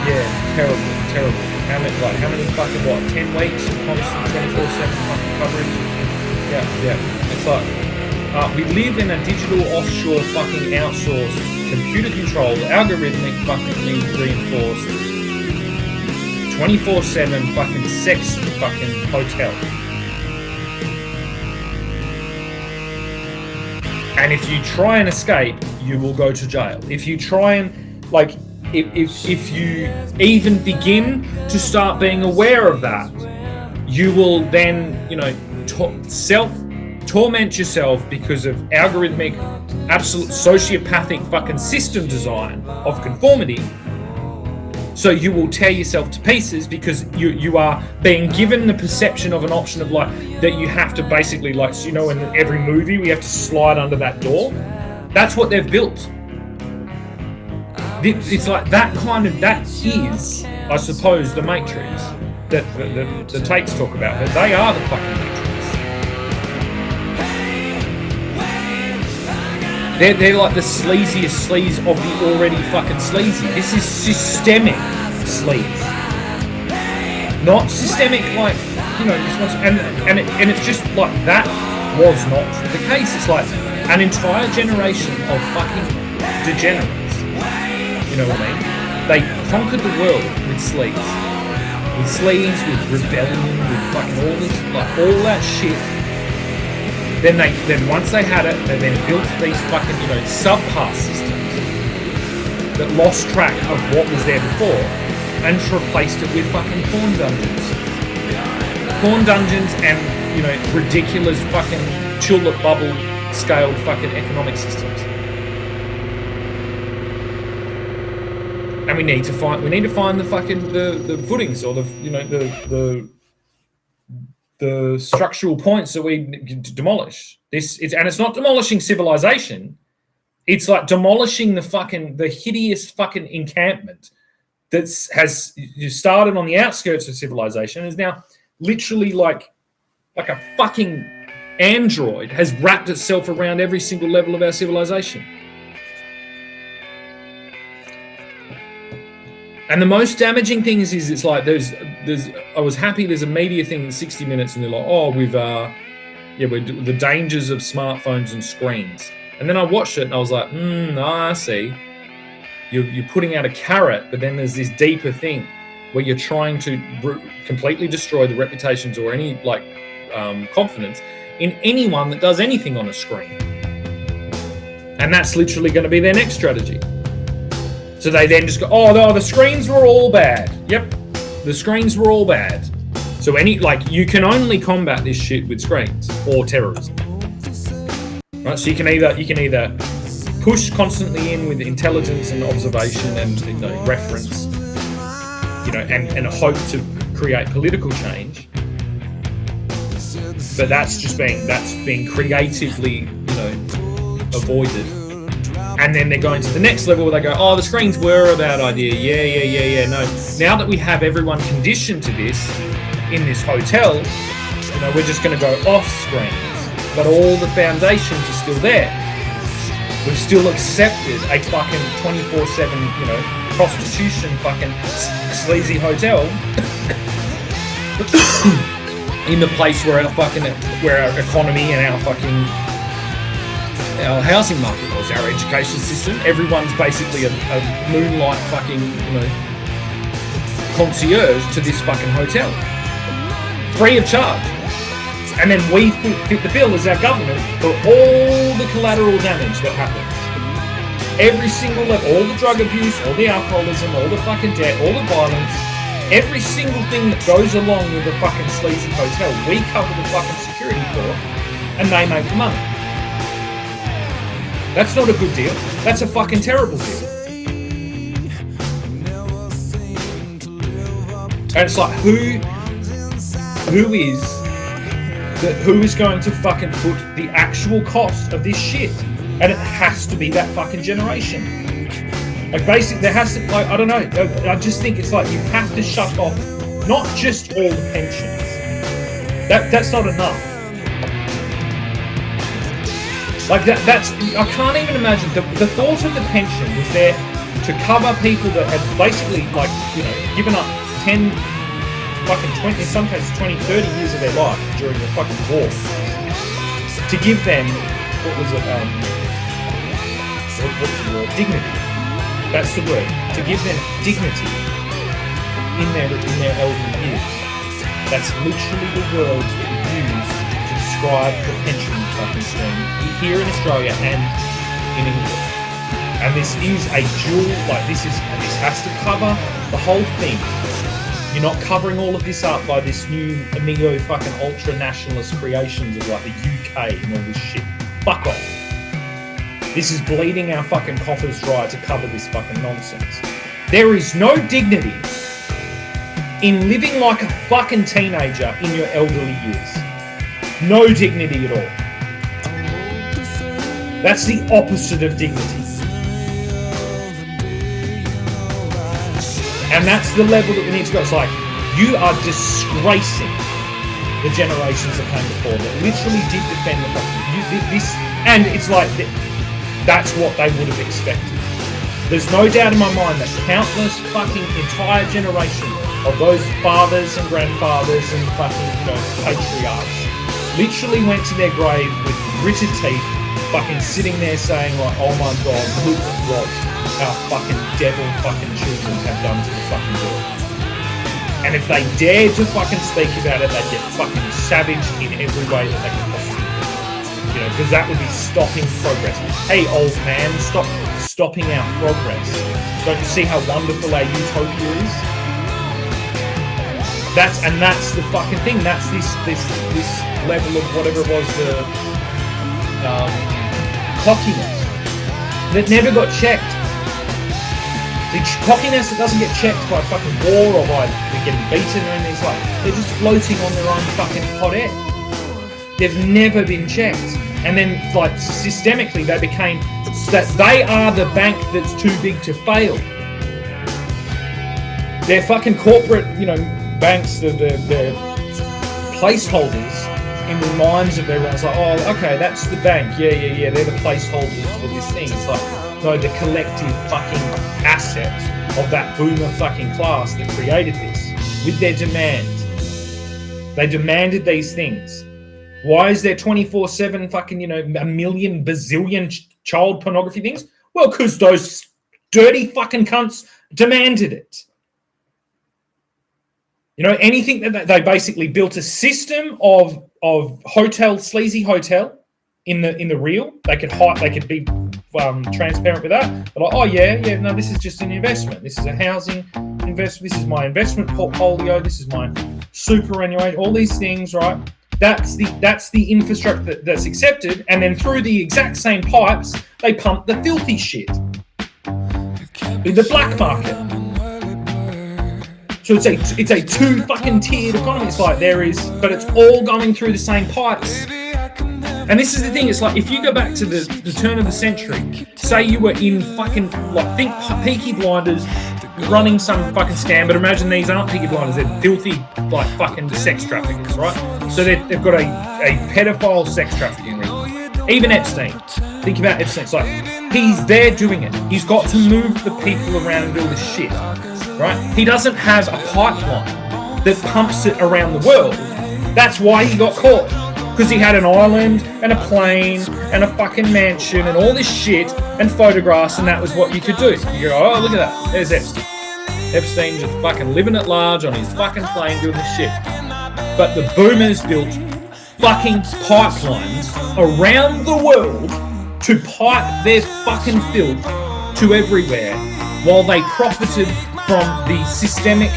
yeah, terrible. How many fucking 10 weeks of constant 24/7 fucking coverage? Yeah. It's like, we live in a digital offshore fucking outsourced, computer controlled, algorithmic fucking reinforced 24/7 fucking sex fucking hotel. And if you try and escape, you will go to jail. If you try and, like, if you even begin to start being aware of that, you will then, self-torment yourself because of algorithmic, absolute sociopathic fucking system design of conformity. So you will tear yourself to pieces because you are being given the perception of an option of like that you have to basically like, so, in every movie we have to slide under that door. That's what they've built. It's like that is, I suppose, the Matrix that the tapes talk about, but they are the fucking Matrix. They're like the sleaziest sleaze of the already fucking sleazy. This is systemic sleaze. Not systemic like, and it's just like that was not the case. It's like an entire generation of fucking degenerates. You know what I mean? They conquered the world with sleaze. With rebellion, with fucking all this, like all that shit. Then once they had it, they then built these fucking, subpass systems that lost track of what was there before and replaced it with fucking porn dungeons. Porn dungeons and, ridiculous fucking tulip bubble scaled fucking economic systems. And we need to find the fucking the footings or the structural points that we demolish. It's not demolishing civilization. It's like demolishing the hideous fucking encampment that has started on the outskirts of civilization and is now literally like a fucking android has wrapped itself around every single level of our civilization. And the most damaging thing is it's like there's. I was happy there's a media thing in 60 Minutes, and they're like, oh, we're the dangers of smartphones and screens. And then I watched it, and I was like, I see. You're putting out a carrot, but then there's this deeper thing where you're trying to completely destroy the reputations or any confidence in anyone that does anything on a screen. And that's literally going to be their next strategy. So they then just go, oh, no, the screens were all bad. Yep, the screens were all bad. So you can only combat this shit with screens or terrorism. Right? So you can either push constantly in with intelligence and observation and reference, and hope to create political change. But that's being creatively, avoided. And then they're going to the next level where they go, oh, the screens were a bad idea. Yeah. No. Now that we have everyone conditioned to this in this hotel, we're just going to go off screens. But all the foundations are still there. We've still accepted a fucking 24/7, prostitution fucking sleazy hotel in the place where our economy and our housing market was, our education system. Everyone's basically a moonlight fucking, concierge to this fucking hotel. Free of charge. And then we fit the bill as our government for all the collateral damage that happens. Every single level, all the drug abuse, all the alcoholism, all the fucking debt, all the violence, every single thing that goes along with the fucking sleazy hotel, we cover the fucking security for, and they make the money. That's not a good deal. That's a fucking terrible deal. And it's like, who is going to fucking foot the actual cost of this shit? And it has to be that fucking generation. Basically, there has to, I don't know. I just think it's like you have to shut off not just all the pensions. That's not enough. That's I can't even imagine the thought of the pension was there to cover people that had basically given up 10 fucking 20, in some cases 20, 30 years of their life during the fucking war to give them what's the word? Dignity. That's the word. To give them dignity in their elderly years. That's literally the words that we use to describe the pension fucking scheme here in Australia and in England. And this is a dual, this has to cover the whole thing. You're not covering all of this up by this new neo fucking ultra nationalist creations of the UK and all this shit. Fuck off. This is bleeding our fucking coffers dry to cover this fucking nonsense. There is no dignity in living like a fucking teenager in your elderly years. No dignity at all. That's the opposite of dignity. And that's the level that we need to go. It's like, you are disgracing the generations that came before that literally did defend the fucking, and it's like, that's what they would have expected. There's no doubt in my mind that countless fucking entire generation of those fathers and grandfathers and fucking, patriarchs literally went to their grave with gritted teeth, fucking sitting there saying oh my God, look at what our fucking devil fucking children have done to the fucking world. And if they dared to fucking speak about it, they'd get fucking savaged in every way that they could possibly. Because that would be stopping progress. Hey, old man, stop stopping our progress. Don't you see how wonderful our utopia is? That's the fucking thing. That's this level of whatever it was, the cockiness that never got checked. The cockiness that doesn't get checked by fucking war or by getting beaten or anything. It's like they're just floating on their own fucking hot air. They've never been checked. And then, systemically, they became that they are the bank that's too big to fail. They're fucking corporate, banks, they're placeholders in the minds of everyone. It's like, oh, okay, that's the bank. Yeah, they're the placeholders for this thing. It's like, know, the collective fucking assets of that boomer fucking class that created this with their demand. They demanded these things. Why is there 24/7 fucking, you know, a million bazillion child pornography things? Well, because those dirty fucking cunts demanded it. You know, anything that they basically built a system of hotel, sleazy hotel in the real. They could hide, they could be transparent with that. They're like, oh yeah, no, this is just an investment. This is a housing investment. This is my investment portfolio. This is my superannuation. All these things, right? That's the infrastructure that's accepted, and then through the exact same pipes, they pump the filthy shit in the black market. So it's a two fucking tiered economy. It's like but it's all going through the same pipes. And this is the thing. It's like if you go back to the turn of the century, say you were in fucking think Peaky Blinders, running some fucking scam, but imagine these aren't Peaky Blinders. They're filthy fucking sex traffickers, right? So they've got a pedophile sex trafficking ring. Even Epstein. Think about Epstein. It's like he's there doing it. He's got to move the people around and do all this shit. Right? He doesn't have a pipeline that pumps it around the world. That's why he got caught. Because he had an island and a plane and a fucking mansion and all this shit and photographs, and that was what you could do. You go, oh, look at that. There's Epstein. Epstein just fucking living at large on his fucking plane doing this shit. But the boomers built fucking pipelines around the world to pipe their fucking filth to everywhere while they profited from the systemic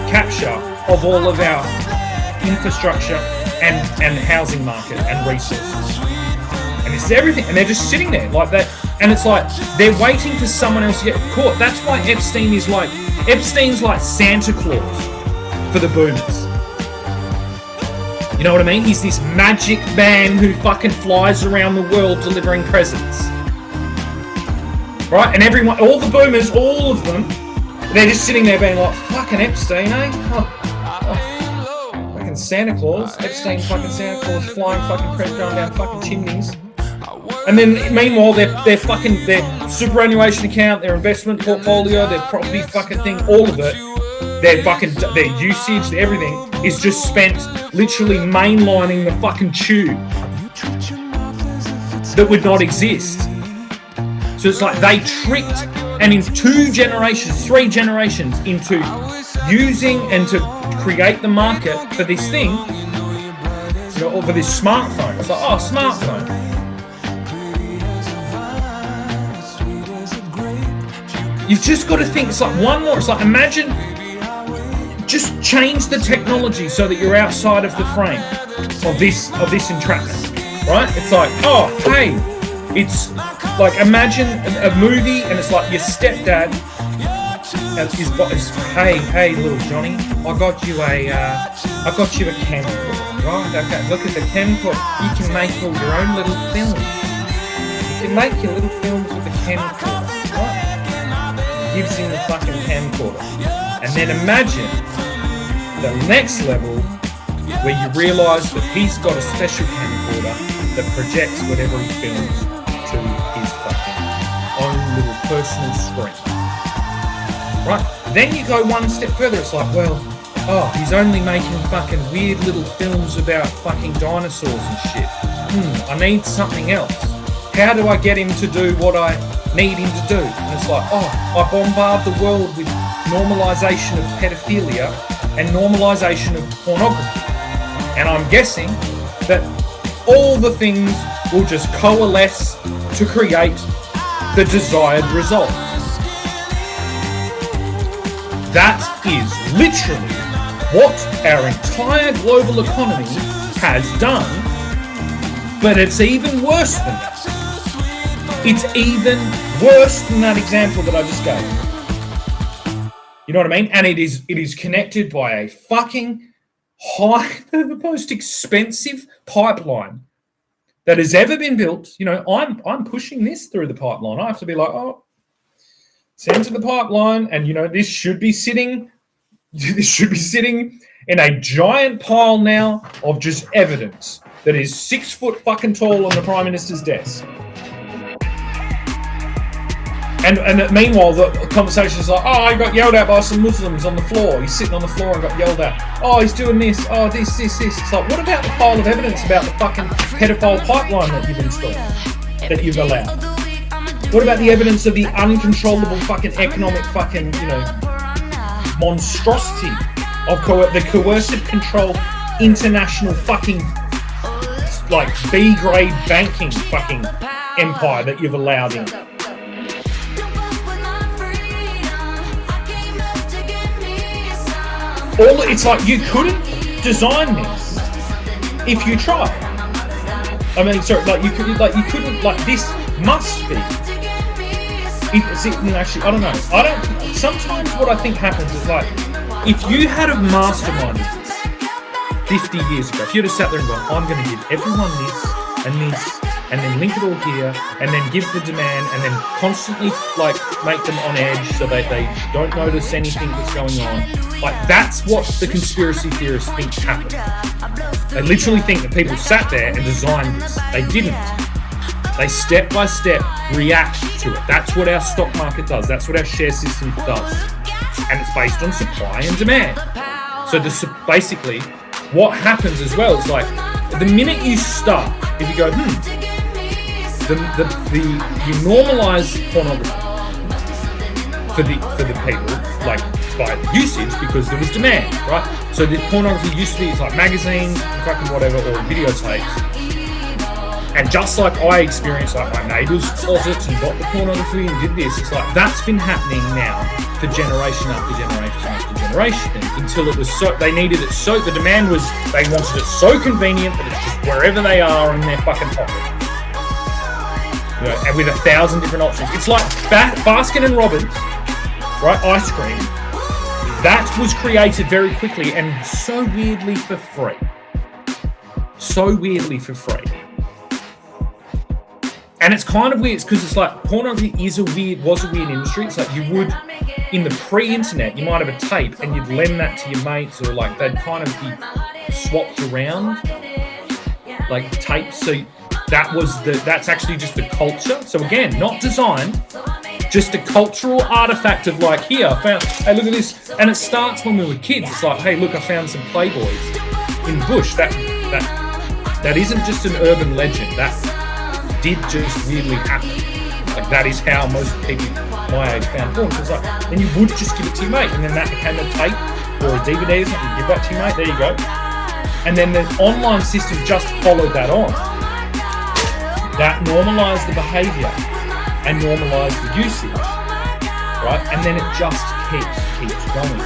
capture of all of our infrastructure and housing market and resources. And it's everything, and they're just sitting there like that, and it's like they're waiting for someone else to get caught. That's why Epstein's like Santa Claus for the boomers. You know what I mean? He's this magic man who fucking flies around the world delivering presents. Right? And everyone, all the boomers, all of them, they're just sitting there being like, fucking Epstein, eh? Fucking Santa Claus. Epstein fucking Santa Claus flying fucking presents going down fucking chimneys. And then meanwhile, their superannuation account, their investment portfolio, their property fucking thing, all of it, their usage, everything is just spent literally mainlining the fucking tube that would not exist. So it's like they tricked, and in 2 generations, 3 generations into using and to create the market for this thing, you know, or for this smartphone. It's like, oh, smartphone. You've just got to think, it's like one more, it's like imagine, just change the technology so that you're outside of the frame of this entrapment, right? It's like, oh, hey, it's like imagine a movie and it's like your stepdad is hey little Johnny, I got you a camcorder, right? Okay, look at the camcorder. You can make all your own little films. You can make your little films with the camcorder, right? Gives him the fucking camcorder, and then imagine the next level where you realise that he's got a special camcorder that projects whatever he films to his fucking own little personal screen. Right? Then you go one step further, it's like, well, oh, he's only making fucking weird little films about fucking dinosaurs and shit. I need something else. How do I get him to do what I need him to do? And it's like, oh, I bombard the world with normalisation of pedophilia and normalisation of pornography. And I'm guessing that all the things will just coalesce to create the desired result. That is literally what our entire global economy has done, but it's even worse than that. It's even worse than that example that I just gave. You know what I mean? And it is connected by a fucking the most expensive pipeline that has ever been built. You know, I'm pushing this through the pipeline. I have to be like, oh, send to the pipeline, and you know, this should be sitting in a giant pile now of just evidence that is 6 foot fucking tall on the Prime Minister's desk. And meanwhile, the conversation is like, oh, I got yelled at by some Muslims on the floor. He's sitting on the floor and got yelled at. Oh, he's doing this. Oh, this. It's like, what about the pile of evidence about the fucking pedophile pipeline that you've installed, that you've allowed? What about the evidence of the uncontrollable fucking economic fucking, monstrosity of the coercive control international fucking, like, B-grade banking fucking empire that you've allowed in? It's like you couldn't design this if you tried. I mean, sorry, like you couldn't, like this must be. Actually, I don't know. Sometimes what I think happens is like, if you had a masterminded this 50 years ago, if you'd have sat there and gone, I'm going to give everyone this, and then link it all here, and then give the demand, and then constantly like make them on edge so they don't notice anything that's going on. Like, that's what the conspiracy theorists think happened. They literally think that people sat there and designed this. They didn't. They step by step react to it. That's what our stock market does. That's what our share system does. And it's based on supply and demand. So basically, what happens as well is like, the minute you start, if you go, you normalise pornography for the people, like by usage, because there was demand, right? So the pornography used to be, it's like magazines, fucking whatever, or videotapes. And just like I experienced, like my neighbour's closets and got the pornography and did this, it's like that's been happening now for generation after generation after generation, until it was so, they needed it so, the demand was, they wanted it so convenient that it's just wherever they are in their fucking pocket. And with 1,000 different options. It's like Baskin and Robbins, right? Ice cream. That was created very quickly and so weirdly for free. And it's kind of weird because it's like pornography was a weird industry. It's like you would, in the pre-internet, you might have a tape and you'd lend that to your mates, or like they'd kind of be swapped around, like tapes. So that's actually just the culture. So again, not design, just a cultural artifact of like, here, I found, hey, look at this. And it starts when we were kids. It's like, hey, look, I found some Playboys in the bush. That isn't just an urban legend. That did just weirdly happen. Like, that is how most people my age found porn. So it's like, then you would just give it to your mate, and then that became a tape or a DVD or something. You give that to your mate, there you go. And then the online system just followed that on. That normalised the behaviour and normalised the usage, right? And then it just keeps going,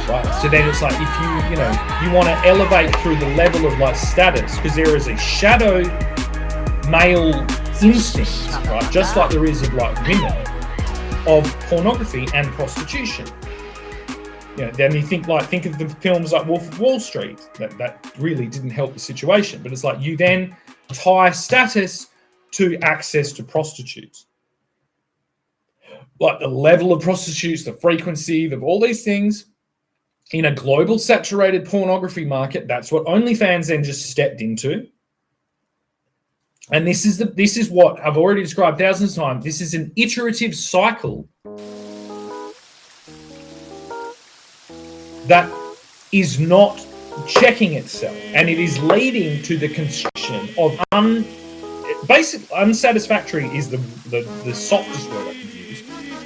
right? So then it's like, if you want to elevate through the level of like status, because there is a shadow male instinct, right? Just like there is of like women, of pornography and prostitution. Then you think of the films like Wolf of Wall Street. That really didn't help the situation. But it's like you then tie status to access to prostitutes. Like the level of prostitutes, the frequency of all these things. In a global saturated pornography market, that's what OnlyFans then just stepped into. And this is what I've already described thousands of times. This is an iterative cycle that is not checking itself, and it is leading to the construction of unsatisfactory is the softest word I can use,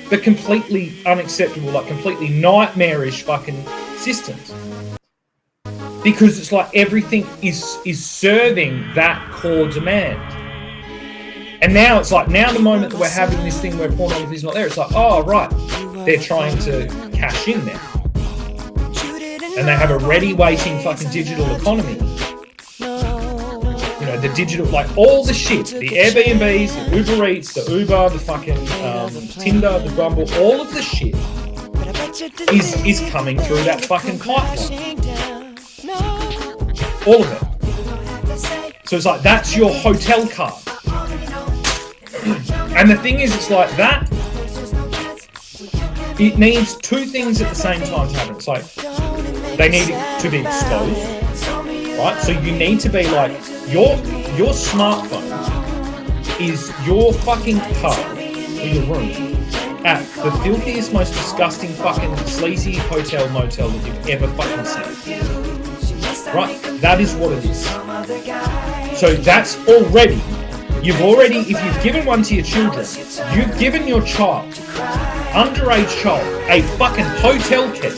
but completely unacceptable, like completely nightmarish fucking systems. Because it's like everything is serving that core demand. And now it's like, now the moment that we're having this thing where pornography is not there, it's like, oh, right, they're trying to cash in now. And they have a ready waiting fucking digital economy. The digital, like all the shit, the Airbnbs, the Uber Eats, the Uber, the fucking Tinder, the Bumble, all of the shit is coming through that fucking pipeline. All of it. So it's like, that's your hotel card. And the thing is, it's like that, it needs two things at the same time to happen. It's like, they need it to be exposed, right? So you need to be like, your smartphone is your fucking card, your room at the filthiest, most disgusting fucking sleazy hotel motel that you've ever fucking seen. Right? That is what it is. So that's already, if you've given one to your children, you've given your child, underage child, a fucking hotel key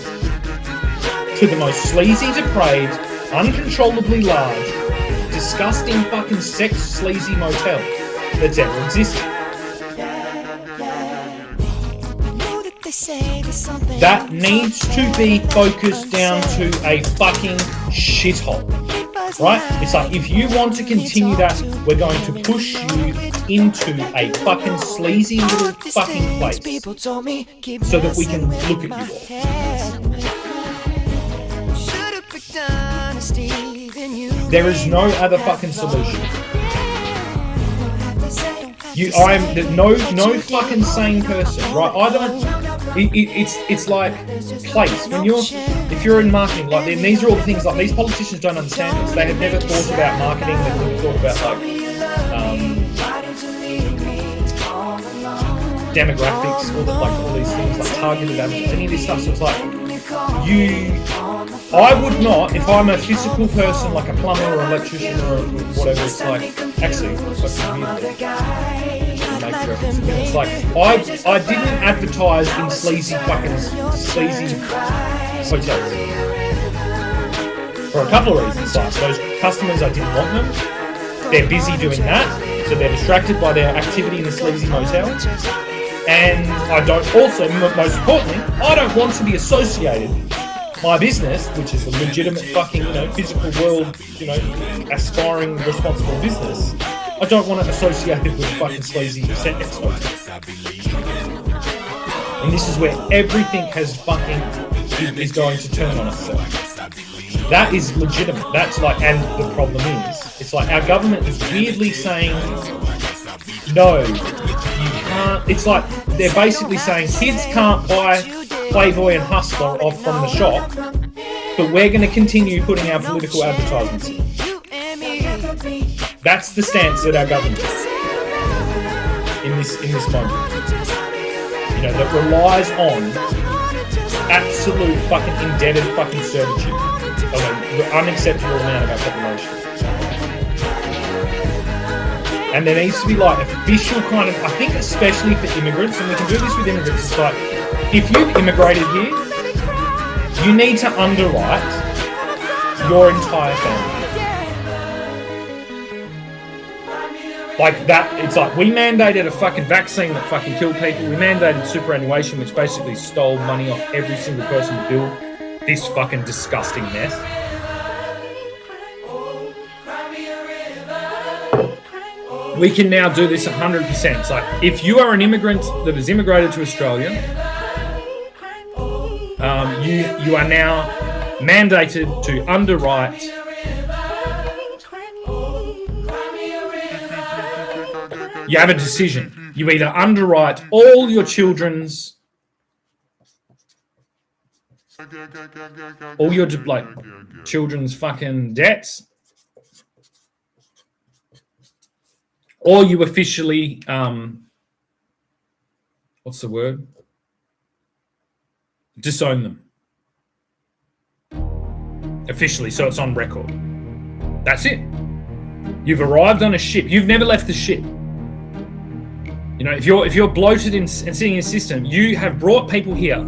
to the most sleazy, depraved, uncontrollably large, disgusting fucking sex sleazy motel that's ever existed. That needs to be focused down to a fucking shithole. Right? It's like, if you want to continue that, we're going to push you into a fucking sleazy little fucking place so that we can look at you all. There is no other fucking solution. No fucking sane person, right? I don't. It's like place. If you're in marketing, like these are all the things, like these politicians don't understand this. They have never thought about marketing. They've never thought about demographics, all these things, like targeted advertising, any of this stuff. So it's like I would not, if I'm a physical person like a plumber or an electrician or whatever, it's like, actually, it's like, I didn't advertise in sleazy hotels for a couple of reasons. Like, those customers, I didn't want them. They're busy doing that, so they're distracted by their activity in the sleazy motel. And I don't, also, most importantly, I don't want to be associated. My business, which is a legitimate fucking, physical world, aspiring, responsible business, I don't want it associated with fucking sleazy sex hotels. And this is where everything is going to turn on itself. That is legitimate. That's like, and the problem is, it's like our government is weirdly saying, no, you can't. It's like they're basically saying kids can't buy Playboy and Hustler off from the shop, but we're going to continue putting our political advertisements in. That's the stance that our government is in this moment. That relies on absolute fucking indebted fucking servitude of an unacceptable amount of our population. And there needs to be like official kind of, I think especially for immigrants, and we can do this with immigrants, it's like, if you've immigrated here, you need to underwrite your entire family. Like that, it's like we mandated a fucking vaccine that fucking killed people. We mandated superannuation, which basically stole money off every single person to build this fucking disgusting mess. We can now do this 100%. It's like, if you are an immigrant that has immigrated to Australia, you are now mandated to underwrite you have a decision. You either underwrite all your children's fucking debts, or you officially what's the word? Disown them. Officially, so it's on record. That's it. You've arrived on a ship. You've never left the ship. If you're bloated and sitting in a system, you have brought people here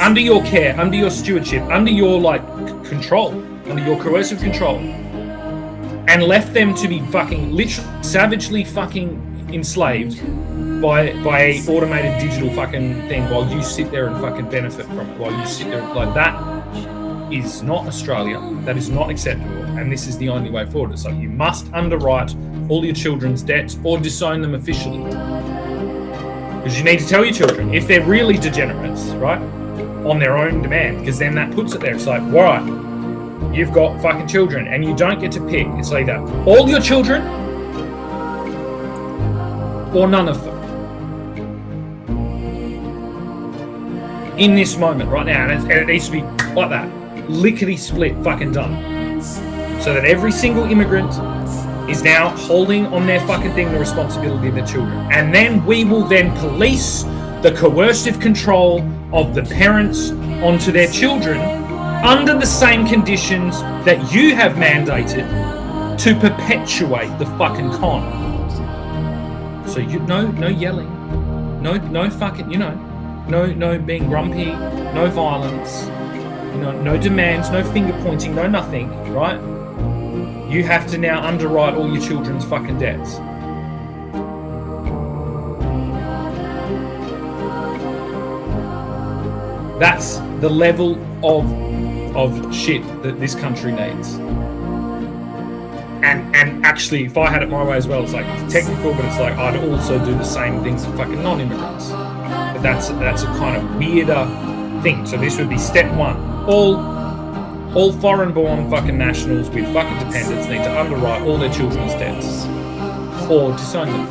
under your care, under your stewardship, under your control, under your coercive control, and left them to be fucking literally savagely fucking enslaved by a automated digital fucking thing while you sit there and fucking benefit from it. While you sit there that is not Australia. That is not acceptable, and this is the only way forward. It's like you must underwrite all your children's debts or disown them officially. Because you need to tell your children, if they're really degenerates, right, on their own demand, because then that puts it there. It's like, all right, you've got fucking children and you don't get to pick. It's like that. All your children or none of them. In this moment, right now, and it needs to be like that. Lickety split fucking done. So that every single immigrant is now holding on their fucking thing the responsibility of their children. And then we will then police the coercive control of the parents onto their children under the same conditions that you have mandated to perpetuate the fucking con. So no yelling, no fucking, no being grumpy, no violence, no demands, no finger pointing, no nothing, right? You have to now underwrite all your children's fucking debts. That's the level of shit that this country needs. And actually, if I had it my way as well, it's like technical, but it's like I'd also do the same things for fucking non-immigrants. But that's a kind of weirder thing. So this would be step one. All foreign-born fucking nationals with fucking dependents need to underwrite all their children's debts or disown them.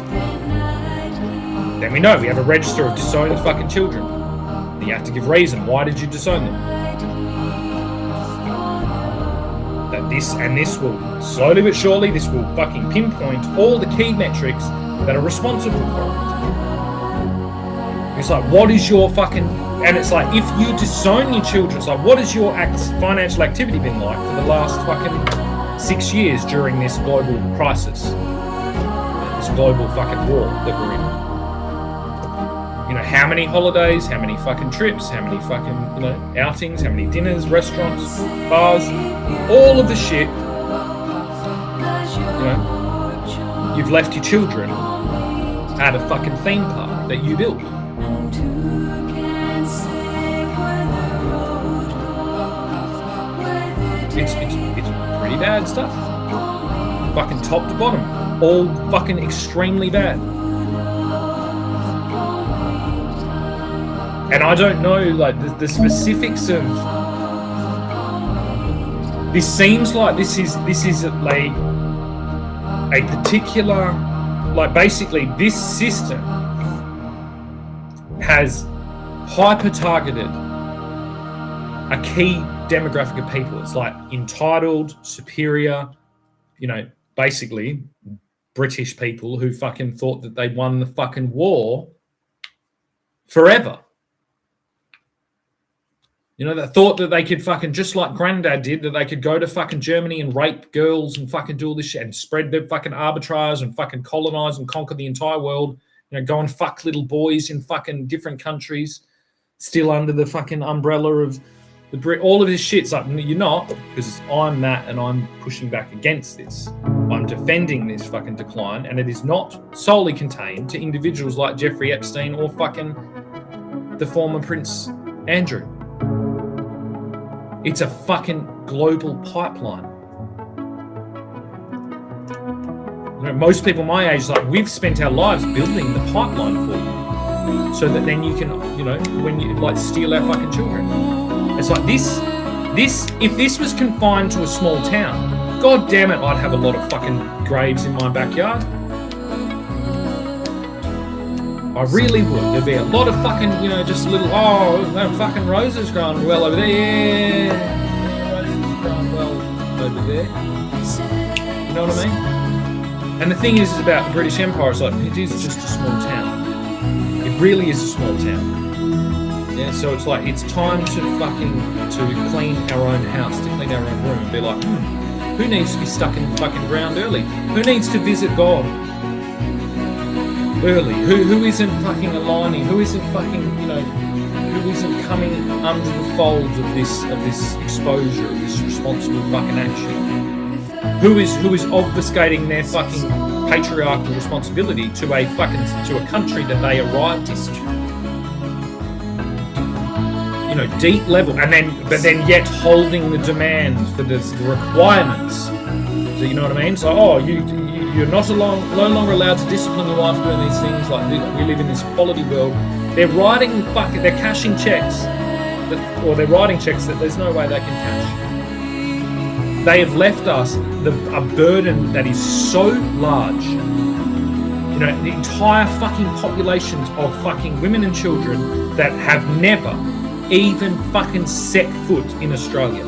Then we know we have a register of disowned fucking children. And you have to give reason. Why did you disown them? This will slowly but surely, this will fucking pinpoint all the key metrics that are responsible for it. It's like, what is your fucking, and it's like, if you disown your children, it's like, what has your financial activity been like for the last fucking 6 years during this global crisis, this global fucking war that we're in? How many holidays, how many fucking trips, how many fucking, outings, how many dinners, restaurants, bars, all of the shit, you've left your children at a fucking theme park that you built. It's pretty bad stuff. Fucking top to bottom. All fucking extremely bad. And I don't know, the specifics of this. Seems like this is like a particular, basically this system has hyper targeted a key demographic of people. It's like entitled, superior, basically British people who fucking thought that they'd won the fucking war forever. That thought that they could fucking, just like Granddad did, that they could go to fucking Germany and rape girls and fucking do all this shit and spread their fucking arbitrage and fucking colonize and conquer the entire world. Go and fuck little boys in fucking different countries, still under the fucking umbrella of the Brit. All of this shit's like, you're not, because I'm that and I'm pushing back against this. I'm defending this fucking decline, and it is not solely contained to individuals like Jeffrey Epstein or fucking the former Prince Andrew. It's a fucking global pipeline. Most people my age, we've spent our lives building the pipeline for you, so that then you can, when you steal our fucking children. It's like this. If this was confined to a small town, god damn it, I'd have a lot of fucking graves in my backyard. I really would. There'd be a lot of fucking, just little, fucking roses growing well over there. Roses growing well over there. You know what I mean? And the thing is about the British Empire, it's like, it is just a small town. It really is a small town. Yeah, so it's like, it's time to clean our own house, to clean our own room, and be like, who needs to be stuck in the fucking ground early? Who needs to visit God early? Who isn't fucking aligning? Who isn't fucking, who isn't coming under the folds of this exposure, of this responsible fucking action? Who is obfuscating their fucking patriarchal responsibility to a country that they arrived in? Deep level, but then yet holding the demand for the requirements. So you know what I mean? So you're no longer allowed to discipline your wife doing these things. Like, we live in this equality world. They're cashing checks, they're writing checks that there's no way they can cash. They have left us a burden that is so large. The entire fucking populations of fucking women and children that have never even fucking set foot in Australia.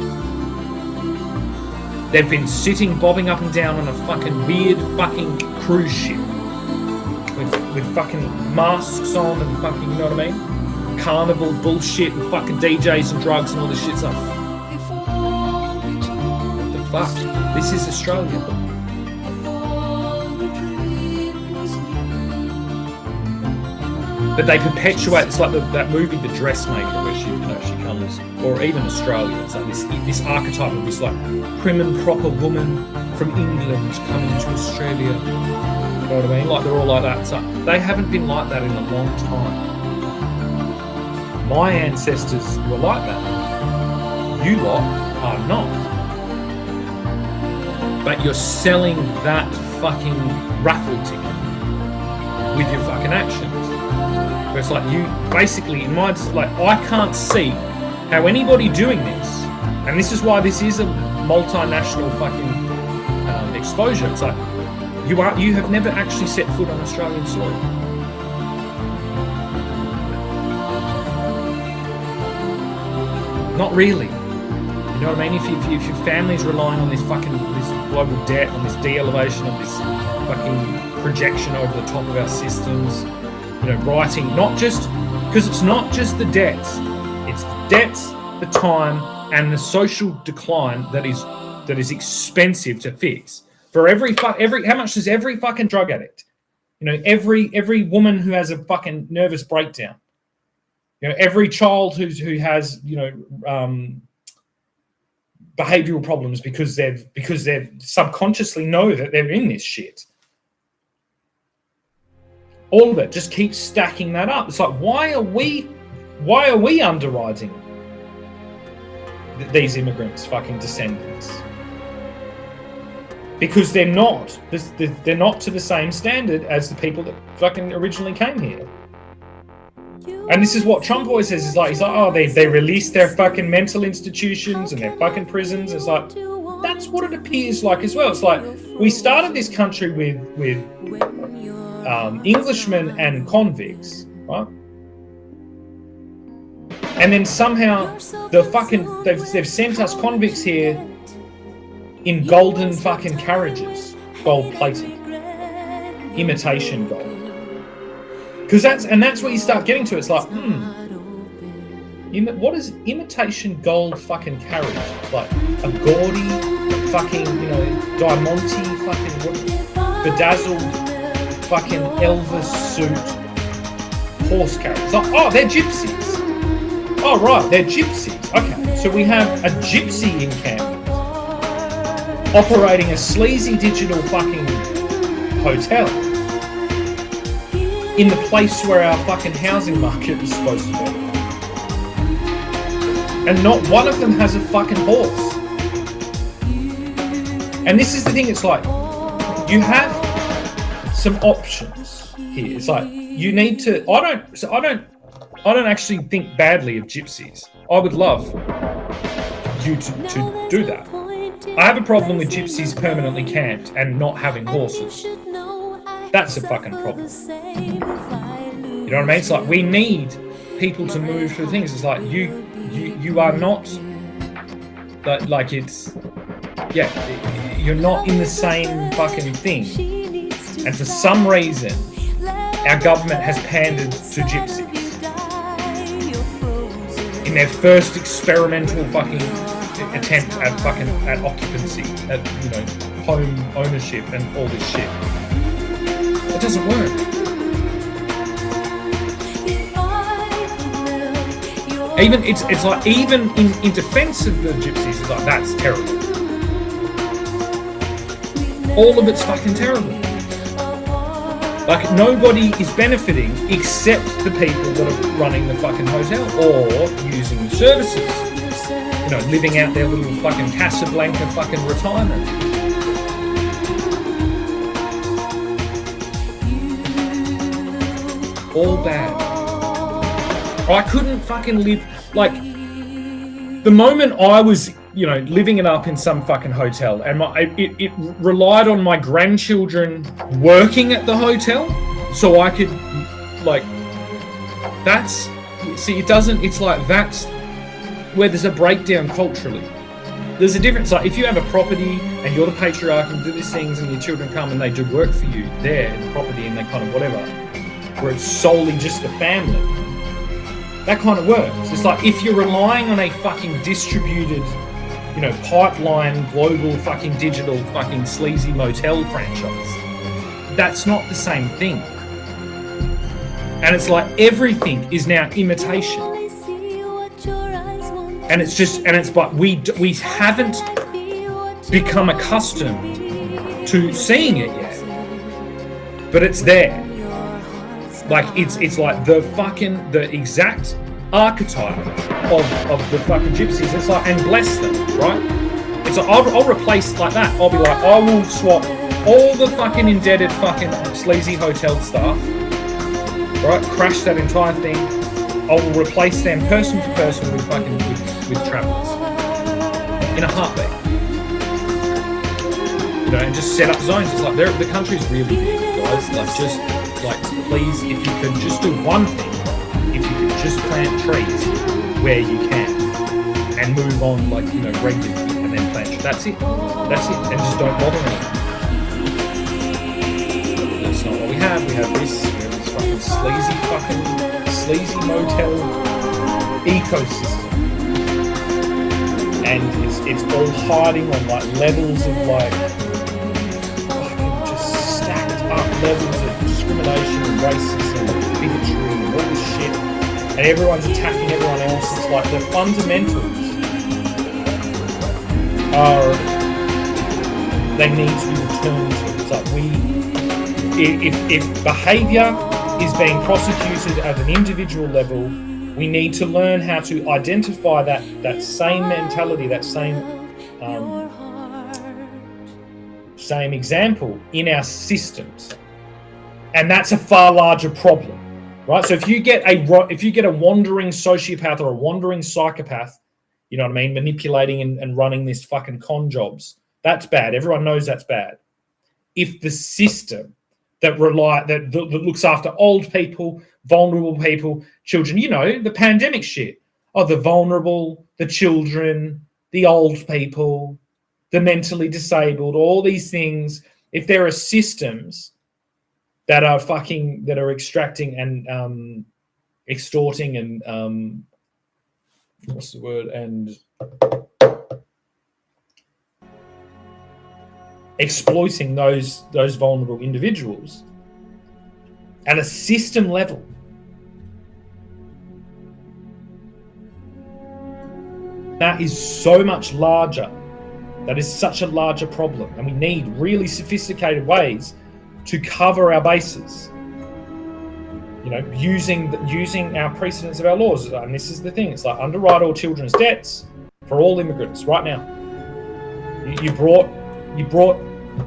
They've been sitting, bobbing up and down on a fucking weird fucking cruise ship with fucking masks on and fucking, you know what I mean? Carnival bullshit and fucking DJs and drugs and all this shit stuff. What the fuck? This is Australia. But they perpetuate. It's like that movie, The Dressmaker, where she comes, or even Australia. It's like this archetype of this like prim and proper woman from England coming to Australia. You know what I mean? Like they're all like that. So they haven't been like that in a long time. My ancestors were like that. You lot are not. But you're selling that fucking raffle ticket with your fucking actions. Where it's like you basically, in my, like, I can't see how anybody doing this, and this is why this is a multinational fucking exposure. It's like you have never actually set foot on Australian soil. Not really. You know what I mean? If your family's relying on this global debt, on this de-elevation, on this fucking projection over the top of our systems. You know, writing, not just, because it's not just the debts, it's the debts, the time, and the social decline that is expensive to fix. For every how much does every fucking drug addict, you know, every woman who has a fucking nervous breakdown, you know, every child who has, you know, behavioral problems because they subconsciously know that they're in this shit. All of it just keeps stacking that up. It's like, why are we underwriting these immigrants' fucking descendants? Because they're not to the same standard as the people that fucking originally came here. And this is what Trump always says. He's like, oh, they released their fucking mental institutions and their fucking prisons. It's like, that's what it appears like as well. It's like, we started this country with Englishmen and convicts, right? And then somehow they've sent us convicts here in golden fucking carriages, gold plated, imitation gold. Because that's what you start getting to. It's like, what is imitation gold fucking carriage? It's like a gaudy fucking, you know, diamante fucking bedazzled fucking Elvis suit horse carriage. It's like, oh, they're gypsies. Oh, right, they're gypsies. Okay, so we have a gypsy encampment operating a sleazy digital fucking hotel in the place where our fucking housing market is supposed to be. And not one of them has a fucking horse. And this is the thing, it's like, you have some options here. It's like, you need to, I don't actually think badly of gypsies. I would love you to do that. I have a problem with gypsies permanently camped and not having horses. That's a fucking problem. You know what I mean? It's like, we need people to move through things. It's like, you are not, like it's, yeah, you're not in the same fucking thing. And for some reason, our government has pandered to gypsies in their first experimental fucking attempt at occupancy, at, you know, home ownership and all this shit. It doesn't work. Even it's like, even in defense of the gypsies, it's like, that's terrible. All of it's fucking terrible. Like, nobody is benefiting except the people that are running the fucking hotel or using the services. You know, living out their little fucking Casablanca fucking retirement. All bad. I couldn't fucking live, like, the moment I was, you know, living it up in some fucking hotel, and it relied on my grandchildren working at the hotel, so I could, like, that's, see, it doesn't, it's like, that's where there's a breakdown culturally. There's a difference. Like if you have a property and you're the patriarch and do these things, and your children come and they do work for you there in the property and they kind of whatever, where it's solely just the family. That kind of works. It's like if you're relying on a fucking distributed, you know, pipeline, global fucking digital fucking sleazy motel franchise, that's not the same thing. And it's like everything is now imitation. And it's just, and it's but we haven't become accustomed to seeing it yet. But it's there. Like it's like the exact archetype of the fucking gypsies. It's like, and bless them, right? It's like I'll replace like that. I'll be like, I will swap all the fucking indebted fucking sleazy hotel staff, right? Crash that entire thing. I will replace them person to person with fucking with travellers in a heartbeat. You know, and just set up zones. It's like the country's really big, guys. Like just. Like, please, if you could just do one thing, if you could just plant trees where you can and move on, like, you know, regularly and then plant trees. That's it. That's it. And just don't bother anyone. That's not what we have. We have this fucking sleazy motel ecosystem. And it's all hiding on, like, levels of, like, fucking just stacked up levels of discrimination and racism and bigotry and all this shit, and everyone's attacking everyone else. It's like the fundamentals they need to be returned to. It's like if behaviour is being prosecuted at an individual level, we need to learn how to identify that same mentality, that same example in our systems. And that's a far larger problem, right? So if you get a wandering sociopath or a wandering psychopath, you know what I mean, manipulating and running this fucking con jobs, that's bad. Everyone knows that's bad. If the system that looks after old people, vulnerable people, children, you know, the pandemic shit, the vulnerable, the children, the old people, the mentally disabled, all these things, if there are systems that are extracting and extorting and what's the word, and exploiting those vulnerable individuals at a system level, that is so much larger. That is such a larger problem, and we need really sophisticated ways to cover our bases, you know, using our precedents of our laws. And this is the thing, it's like underwrite all children's debts for all immigrants right now. You brought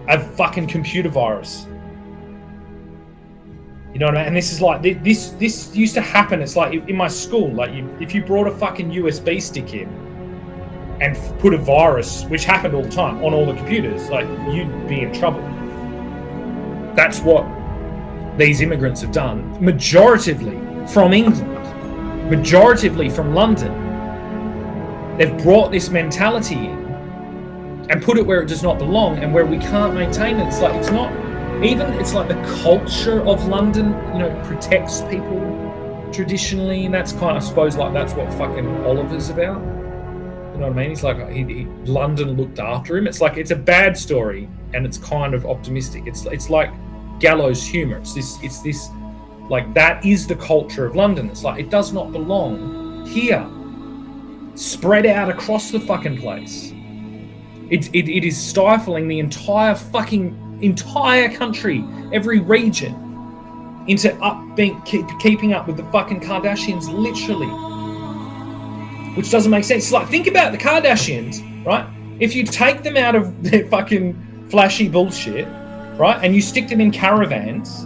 a fucking computer virus, you know what I mean? And this is like, this used to happen. It's like in my school, like if you brought a fucking USB stick in and put a virus, which happened all the time on all the computers, like you'd be in trouble. That's what these immigrants have done, majoritively from England, majoritively from London. They've brought this mentality in and put it where it does not belong and where we can't maintain it. It's like, it's not even, it's like the culture of London, you know, protects people traditionally, and that's kind of, I suppose, like that's what fucking Oliver's about. You know what I mean? He's like, London looked after him. It's like, it's a bad story and it's kind of optimistic. It's like gallows humor. It's this like, that is the culture of London. It's like, it does not belong here. Spread out across the fucking place. It is stifling the entire country, every region, into keeping up with the fucking Kardashians, literally. Which doesn't make sense. It's like, think about the Kardashians, right? If you take them out of their fucking flashy bullshit, right, and you stick them in caravans,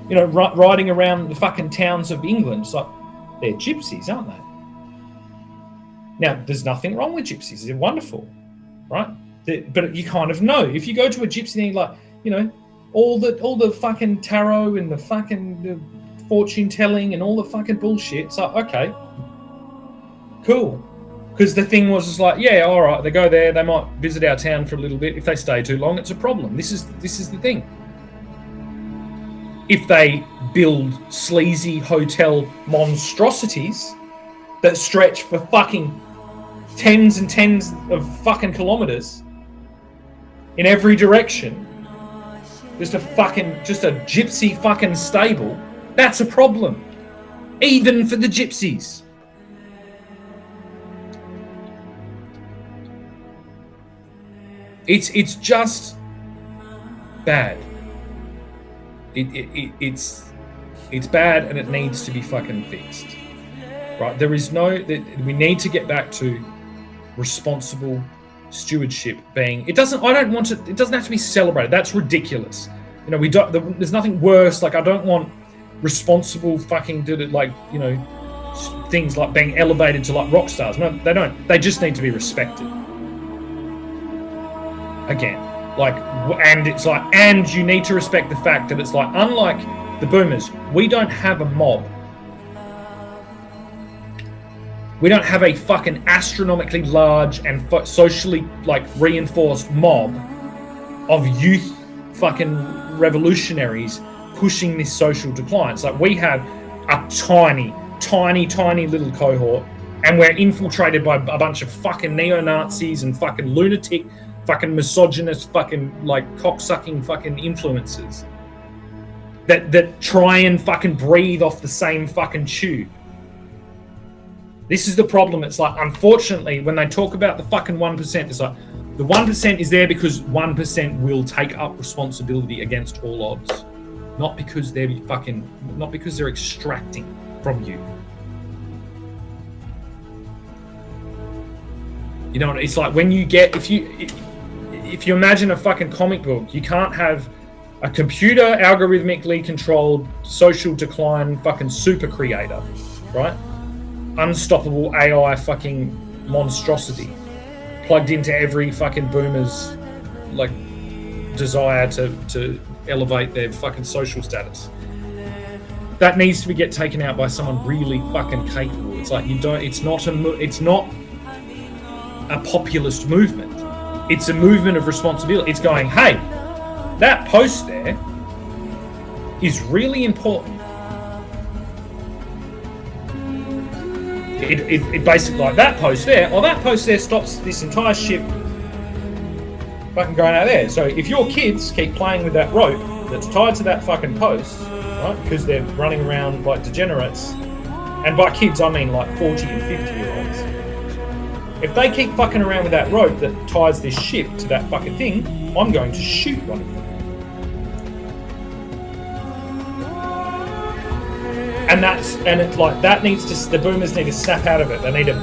you know, riding around the fucking towns of England, it's like, they're gypsies, aren't they? Now, there's nothing wrong with gypsies. They're wonderful, right? But you kind of know. If you go to a gypsy thing, like, you know, all the fucking tarot and the fortune telling and all the fucking bullshit, it's like, okay, cool. Because the thing was just like, yeah, all right, they go there, they might visit our town for a little bit. If they stay too long, it's a problem. This is the thing. If they build sleazy hotel monstrosities that stretch for fucking tens and tens of fucking kilometers in every direction, just a gypsy fucking stable, that's a problem. Even for the gypsies. It's just bad. It's bad, and it needs to be fucking fixed. Right? We need to get back to responsible stewardship being. It doesn't have to be celebrated. That's ridiculous. You know, there's nothing worse. Like, I don't want responsible fucking things like being elevated to like rock stars. No, they don't. They just need to be respected. Again, and you need to respect the fact that it's like, unlike the boomers, we don't have a mob. We don't have a fucking astronomically large and socially reinforced mob of youth fucking revolutionaries pushing this social decline. It's like we have a tiny little cohort, and we're infiltrated by a bunch of fucking neo-Nazis and fucking lunatic, fucking misogynist, fucking cocksucking fucking influencers that try and fucking breathe off the same fucking tube. This is the problem. It's like, unfortunately, when they talk about the fucking 1%, it's like the 1% is there because 1% will take up responsibility against all odds, not because they're extracting from you. You know, it's like when you get, if you imagine a fucking comic book, you can't have a computer algorithmically controlled social decline fucking super creator, right? Unstoppable AI fucking monstrosity plugged into every fucking boomer's desire to elevate their fucking social status. That needs to get taken out by someone really fucking capable. It's like it's not a populist movement. It's a movement of responsibility. It's going, hey, that post there is really important. It basically, like, that post there stops this entire ship fucking going out there. So if your kids keep playing with that rope that's tied to that fucking post, right, because they're running around like degenerates, and by kids I mean like 40 and 50-year-olds, if they keep fucking around with that rope that ties this ship to that fucking thing, I'm going to shoot one of them. And it's like, that needs to, the boomers need to snap out of it. They need to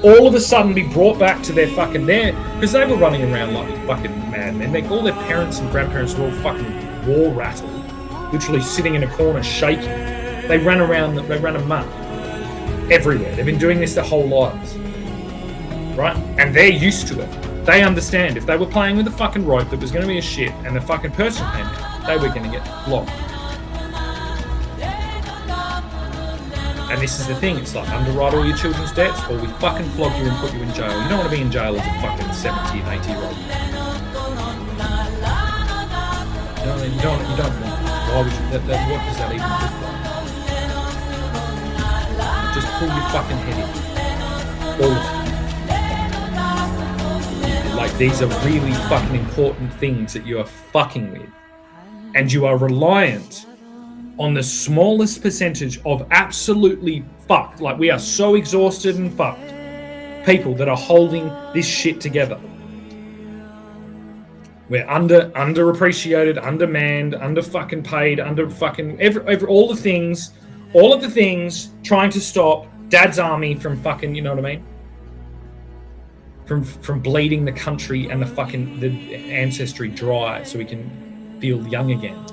all of a sudden be brought back to their fucking because they were running around like fucking madmen. All their parents and grandparents were all fucking war rattled, literally sitting in a corner shaking. They ran amok everywhere. They've been doing this their whole lives, right? And they're used to it. They understand if they were playing with a fucking rope that was going to be a shit, and the fucking person came out, they were going to get flogged. And this is the thing, it's like, underwrite all your children's debts, or we fucking flog you and put you in jail. You don't want to be in jail as a fucking 70 and 80-year-old. You know what I mean? You don't want. Why would you? What does that even look like? Just pull your fucking head in. All of you. Like, these are really fucking important things that you are fucking with. And you are reliant on the smallest percentage of absolutely fucked, like, we are so exhausted and fucked, people that are holding this shit together. We're underappreciated, undermanned, under fucking paid, under fucking all of the things trying to stop Dad's army from fucking, you know what I mean? From bleeding the country and the ancestry dry so we can feel young again.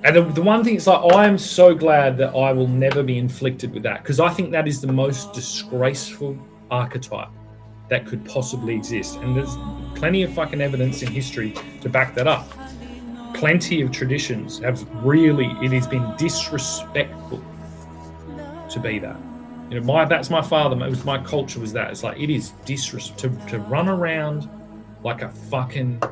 And the one thing is, like, I am so glad that I will never be inflicted with that, because I think that is the most disgraceful archetype that could possibly exist. And there's plenty of fucking evidence in history to back that up. Plenty of traditions have it has been disrespectful to be that. You know, that's my father. It was my culture was that. It's like it is disrespect to run around like a fucking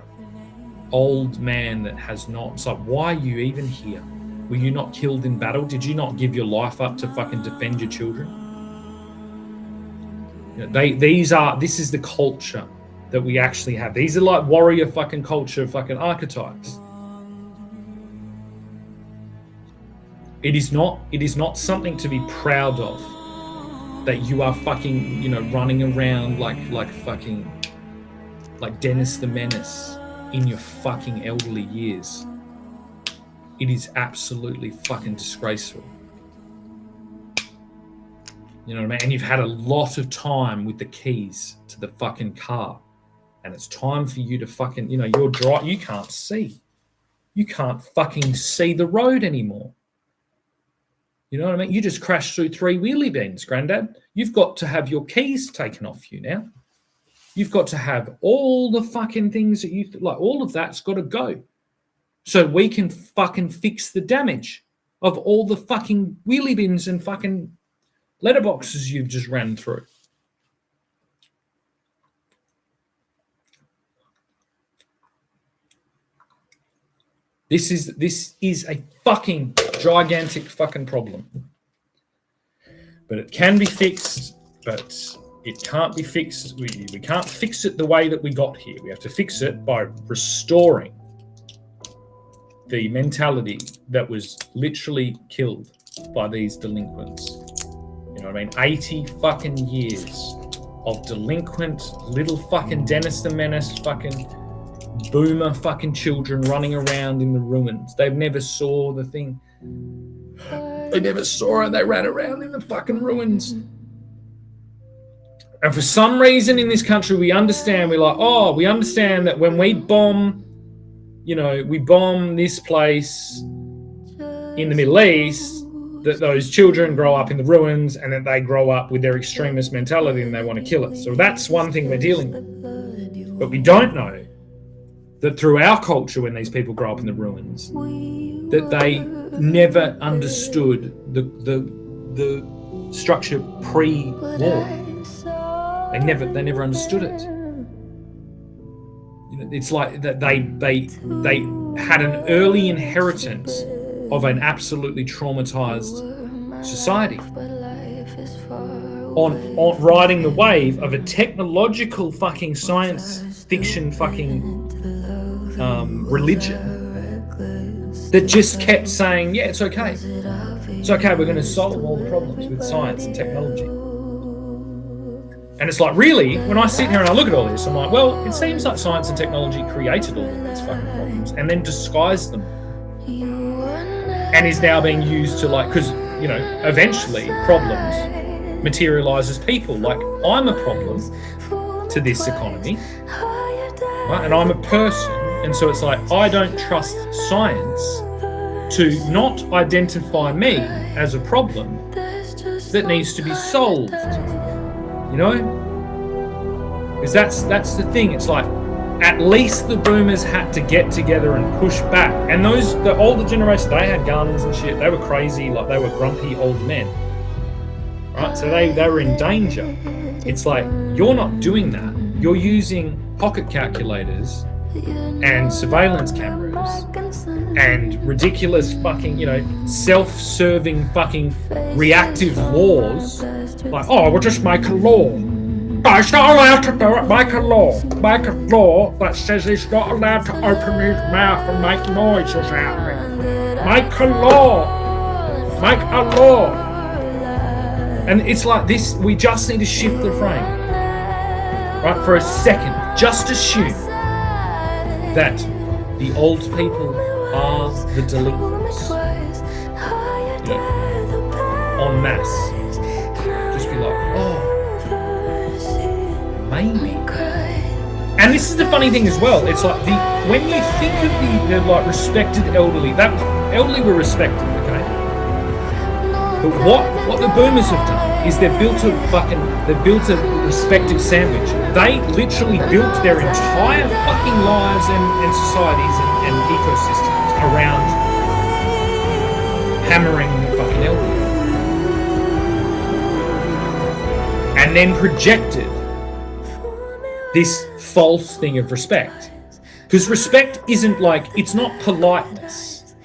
old man that has not. It's like, why are you even here? Were you not killed in battle? Did you not give your life up to fucking defend your children? You know, this is the culture that we actually have. These are like warrior fucking culture fucking archetypes. It is not something to be proud of that you are fucking, you know, running around like fucking like Dennis the Menace in your fucking elderly years. It is absolutely fucking disgraceful. You know what I mean? And you've had a lot of time with the keys to the fucking car. And it's time for you to fucking, you know, you can't see. You can't fucking see the road anymore. You know what I mean? You just crashed through 3 wheelie bins, Granddad. You've got to have your keys taken off you now. You've got to have all the fucking things that you like. All of that's got to go, so we can fucking fix the damage of all the fucking wheelie bins and fucking letterboxes you've just ran through. This is a fucking gigantic fucking problem. But it can be fixed, but it can't be fixed. We can't fix it the way that we got here. We have to fix it by restoring the mentality that was literally killed by these delinquents. You know what I mean? 80 fucking years of delinquent little fucking Dennis the Menace fucking boomer fucking children running around in the ruins. They've never saw the thing. They never saw it. They ran around in the fucking ruins. And for some reason in this country, we understand that when we bomb, you know, we bomb this place in the Middle East, that those children grow up in the ruins and that they grow up with their extremist mentality and they want to kill us. So that's one thing we're dealing with. But we don't know that through our culture, when these people grow up in the ruins, that they never understood the structure pre-war. They never understood it. You know, it's like that they had an early inheritance of an absolutely traumatized society on riding the wave of a technological fucking science fiction fucking religion that just kept saying, yeah, it's okay. It's okay, we're going to solve all the problems with science and technology. And it's like, really, when I sit here and I look at all this, I'm like, well, it seems like science and technology created all of these fucking problems and then disguised them. And is now being used to, like, because, you know, eventually problems materialize as people. Like, I'm a problem to this economy, right? And I'm a person. And so it's like, I don't trust science to not identify me as a problem that needs to be solved. You know? Because that's the thing. It's like, at least the boomers had to get together and push back. And the older generation, they had guns and shit. They were crazy, like they were grumpy old men. Right? So they were in danger. It's like, you're not doing that. You're using pocket calculators and surveillance cameras and ridiculous fucking, you know, self-serving fucking reactive laws. Like, oh, we'll just make a law. No, he's not allowed to do it. Make a law. Make a law that says he's not allowed to open his mouth and make noises out of it. Make a law. Make a law. And it's like this, we just need to shift the frame. Right, for a second. Just assume that the old people are the delinquents. You know, en masse. Just be like, oh, maybe. And this is the funny thing as well. It's like when you think of the like respected elderly, that elderly were respected, okay? But what the boomers have done is they've built a respective sandwich. They literally built their entire fucking lives and societies and ecosystems around hammering the fucking elderly. and then projected this false thing of respect. Because respect isn't like, it's not politeness.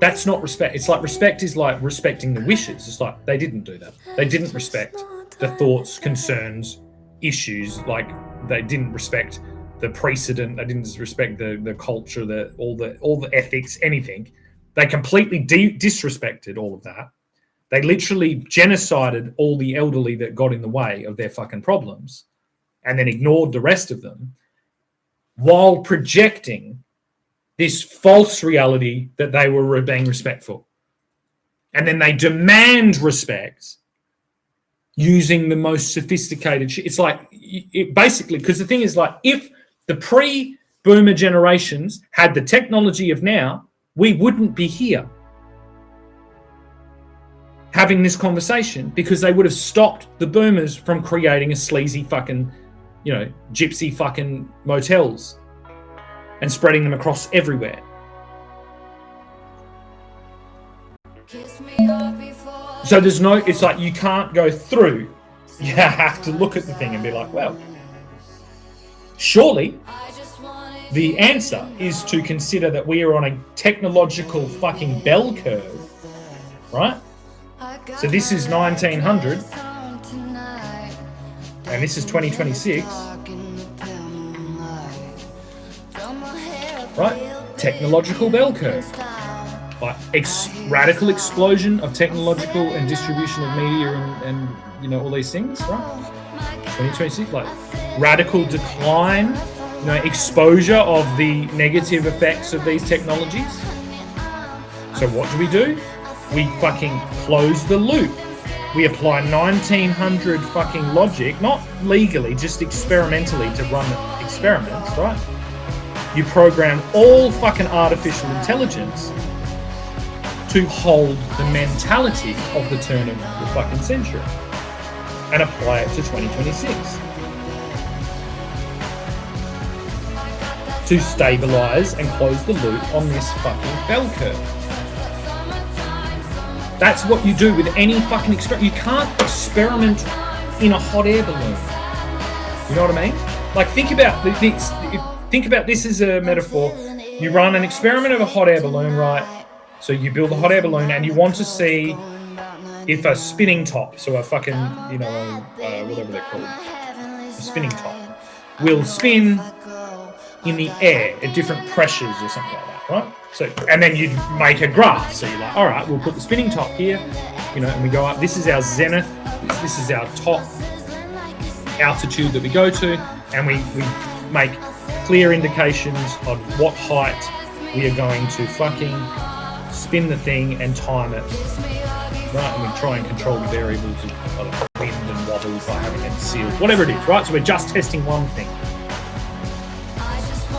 That's not respect. It's like respect is like respecting the wishes. It's like they didn't do that. They didn't respect the thoughts, concerns, issues. Like they didn't respect the precedent. They didn't respect the culture, all the ethics, anything. They completely disrespected all of that. They literally genocided all the elderly that got in the way of their fucking problems, and then ignored the rest of them, while projecting this false reality that they were being respectful. And then they demand respect using the most sophisticated shit. It's like, basically, because the thing is like, if the pre-boomer generations had the technology of now, we wouldn't be here having this conversation, because they would have stopped the boomers from creating a sleazy fucking, gypsy fucking motels and spreading them across everywhere. So there's no, it's like you can't go through. You have to look at the thing and be like, well, surely the answer is to consider that we are on a technological fucking bell curve, right? So this is 1900 and this is 2026. Right? Technological bell curve. Like radical explosion of technological and distribution of media and all these things, right? 2026, like radical decline, exposure of the negative effects of these technologies. So what do? We fucking close the loop. We apply 1900 fucking logic, not legally, just experimentally to run experiments, right? You program all fucking artificial intelligence to hold the mentality of the turn of the fucking century and apply it to 2026 to stabilize and close the loop on this fucking bell curve. That's what you do with any fucking experiment. You can't experiment in a hot air balloon. You know what I mean? Like think about this as a metaphor. You run an experiment of a hot air balloon, right? So you build a hot air balloon and you want to see if a spinning top, so a fucking, whatever they're called, a spinning top, will spin in the air at different pressures or something like that, right? So, and then you'd make a graph. So you're like, all right, we'll put the spinning top here, and we go up. This is our zenith. This is our top altitude that we go to, and we make clear indications of what height we are going to fucking spin the thing and time it, right? And we try and control the variables of wind and wobbles by having it sealed, whatever it is, right? So we're just testing one thing.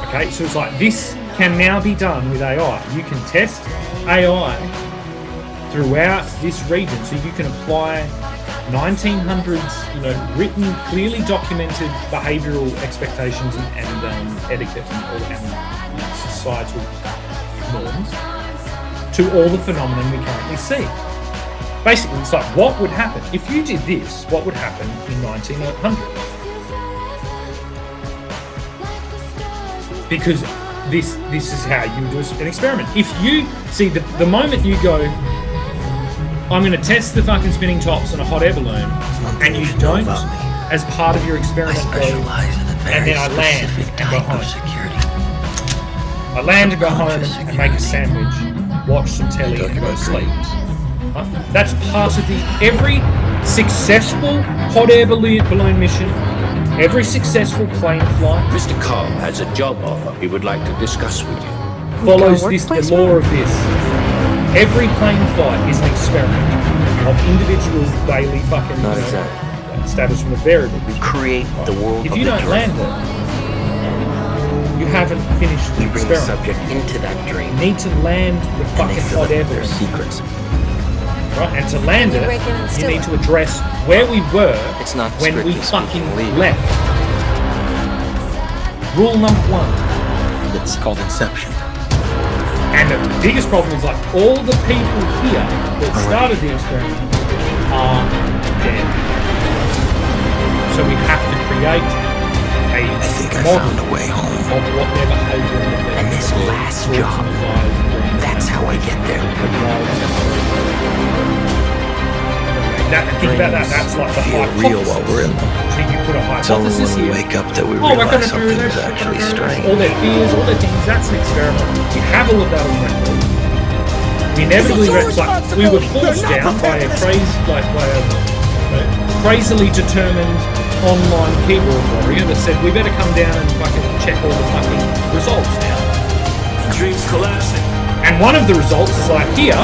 Okay, so it's like this can now be done with AI. You can test AI throughout this region, so you can apply 1900s, written, clearly documented behavioural expectations and etiquette and societal norms to all the phenomenon we currently see. Basically, it's like, what would happen if you did this? What would happen in 1900? Because this is how you do an experiment. If you see the moment you go, I'm going to test the fucking spinning tops on a hot air balloon, and you don't, as part of your experiment, go, and then I land and go home. I land and go home and make a sandwich, watch some telly and go to sleep. That's part of every successful hot air balloon mission, every successful plane flight. Mr. Carl has a job offer he would like to discuss with you. Follows the law of this. Every plane flight is an experiment of individual daily fucking establishment of variables. We create the world. If you don't land it, you haven't finished the experiment. Bring the subject into that dream. You need to land the fucking hot air balloon. Secrets. Right, and to land it, you need to address where we were when we fucking left. Rule number 1. It's called Inception. And the biggest problem is like all the people here that started the experiment are dead. So we have to create a model of what their behaviour and this last job, that's how I get there. Think about that. That's like the hypothesis. Real while we're in them. So you put a It's only hypothesis when we here. wake up that we We're realize gonna do something's this, actually strange. all their fears, all their things. That's an experiment. We have all of that on record. We inevitably we were forced down by a crazily determined online keyboard warrior that said we better come down and fucking check all the fucking results now. The dream's collapsing. And one of the results is like here,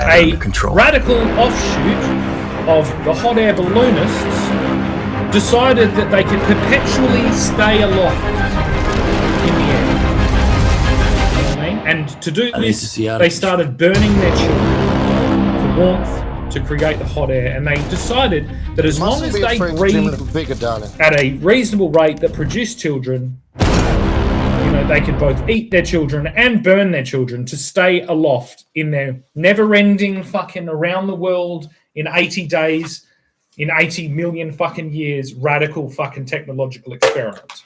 a radical offshoot of the hot air balloonists decided that they could perpetually stay aloft in the air. You know what I mean? And to do this, they started burning their children for warmth to create the hot air, and they decided that as long as they breathed at a reasonable rate that produced children, you know, they could both eat their children and burn their children to stay aloft in their never-ending fucking around the world in 80 days, in 80 million fucking years, radical fucking technological experiment.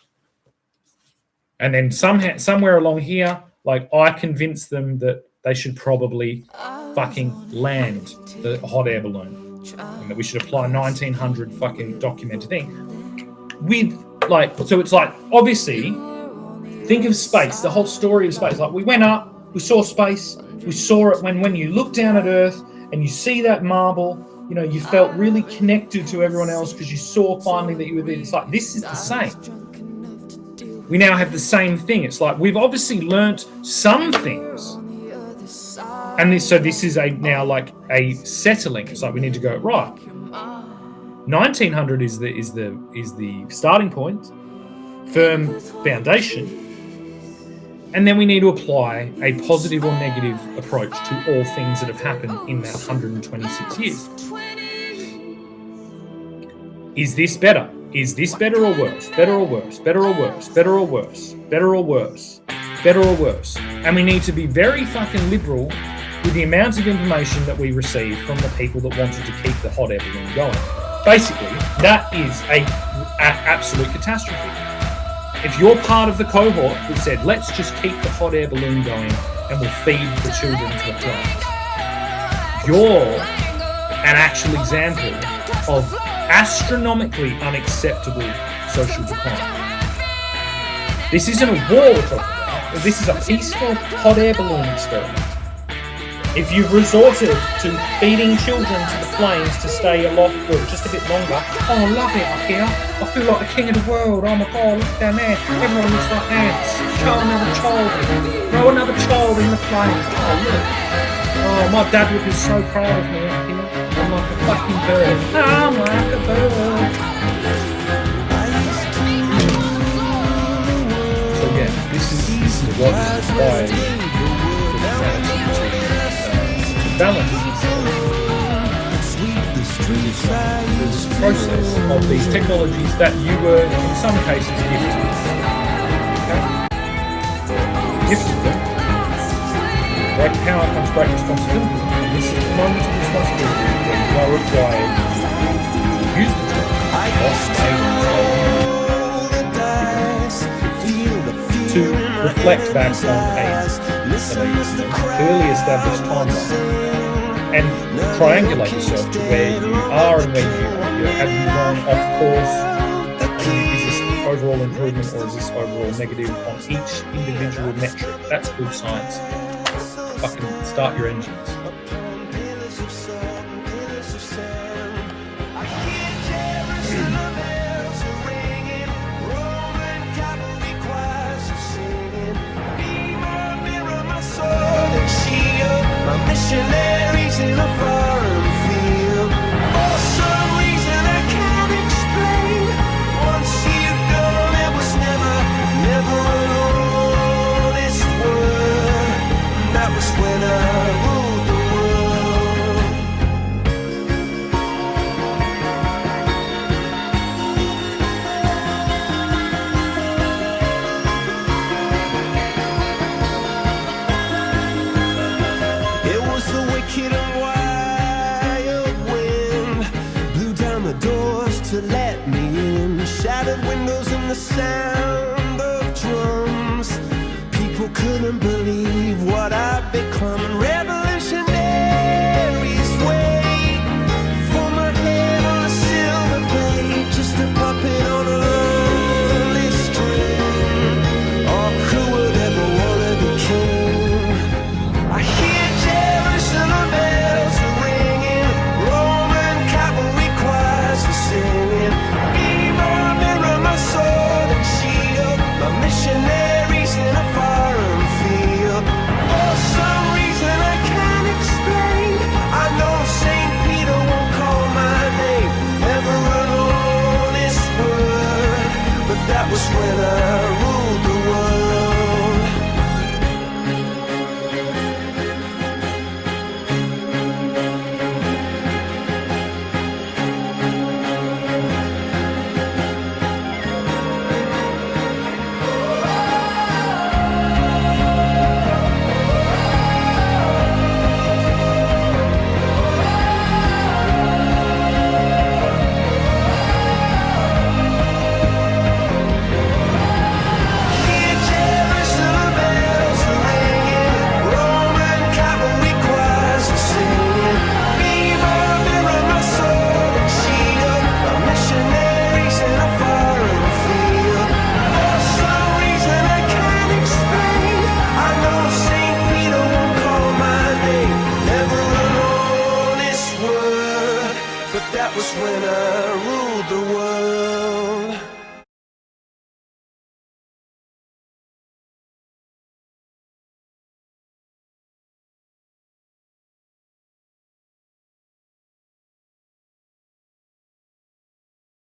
And then somewhere along here, like, I convinced them that they should probably fucking land the hot air balloon, and that we should apply 1900 fucking documented thing with, like, so it's like, obviously, think of space, the whole story of space. Like, we went up, we saw space, we saw it when you look down at Earth and you see that marble, you know, you felt really connected to everyone else because you saw finally that you were there. It's like, this is the same. We now have the same thing. It's like, we've obviously learnt some things. And this is now like a settling. It's like, we need to go, right, 1900 is the starting point, firm foundation. And then we need to apply a positive or negative approach to all things that have happened in that 126 years. Is this better? Is this better or worse? Better or worse? Better or worse? Better or worse? Better or worse? Better or worse? And we need to be very fucking liberal with the amount of information that we receive from the people that wanted to keep the hot air balloon going. Basically, that is an absolute catastrophe. If you're part of the cohort that said, let's just keep the hot air balloon going and we'll feed the children to the flames, you're an actual example of astronomically unacceptable social decline. This isn't a war we're talking about. This is a peaceful hot air balloon experiment. If you've resorted to feeding children to the flames to stay aloft for just a bit longer, oh, I love it up here. I feel like the king of the world. Oh my God, look down there. Everyone looks like ants. Throw another child in. Throw another child in the flames. Oh, look. Oh, my dad would be so proud of me up here. I'm like a fucking bird. I'm like a bird. So yeah, this is what is inspired balance this process of these technologies that you were, in some cases, gifted. Okay? Gifted them. Great power comes great responsibility. And this is the moment of responsibility when you are required to use the technology to reflect back on a clearly established timeline and triangulate yourself to where you are and where you have you gone off course. Is this overall improvement or is this overall negative on each individual metric? That's good science. Fucking start your engines. Missionaries in a foreign field. For some reason I can't explain. Once you've gone, it was never an honest word. That was when I ruled the world. the doors to let me in. Shattered windows and the sound of drums. People couldn't believe what I'd become. Rebel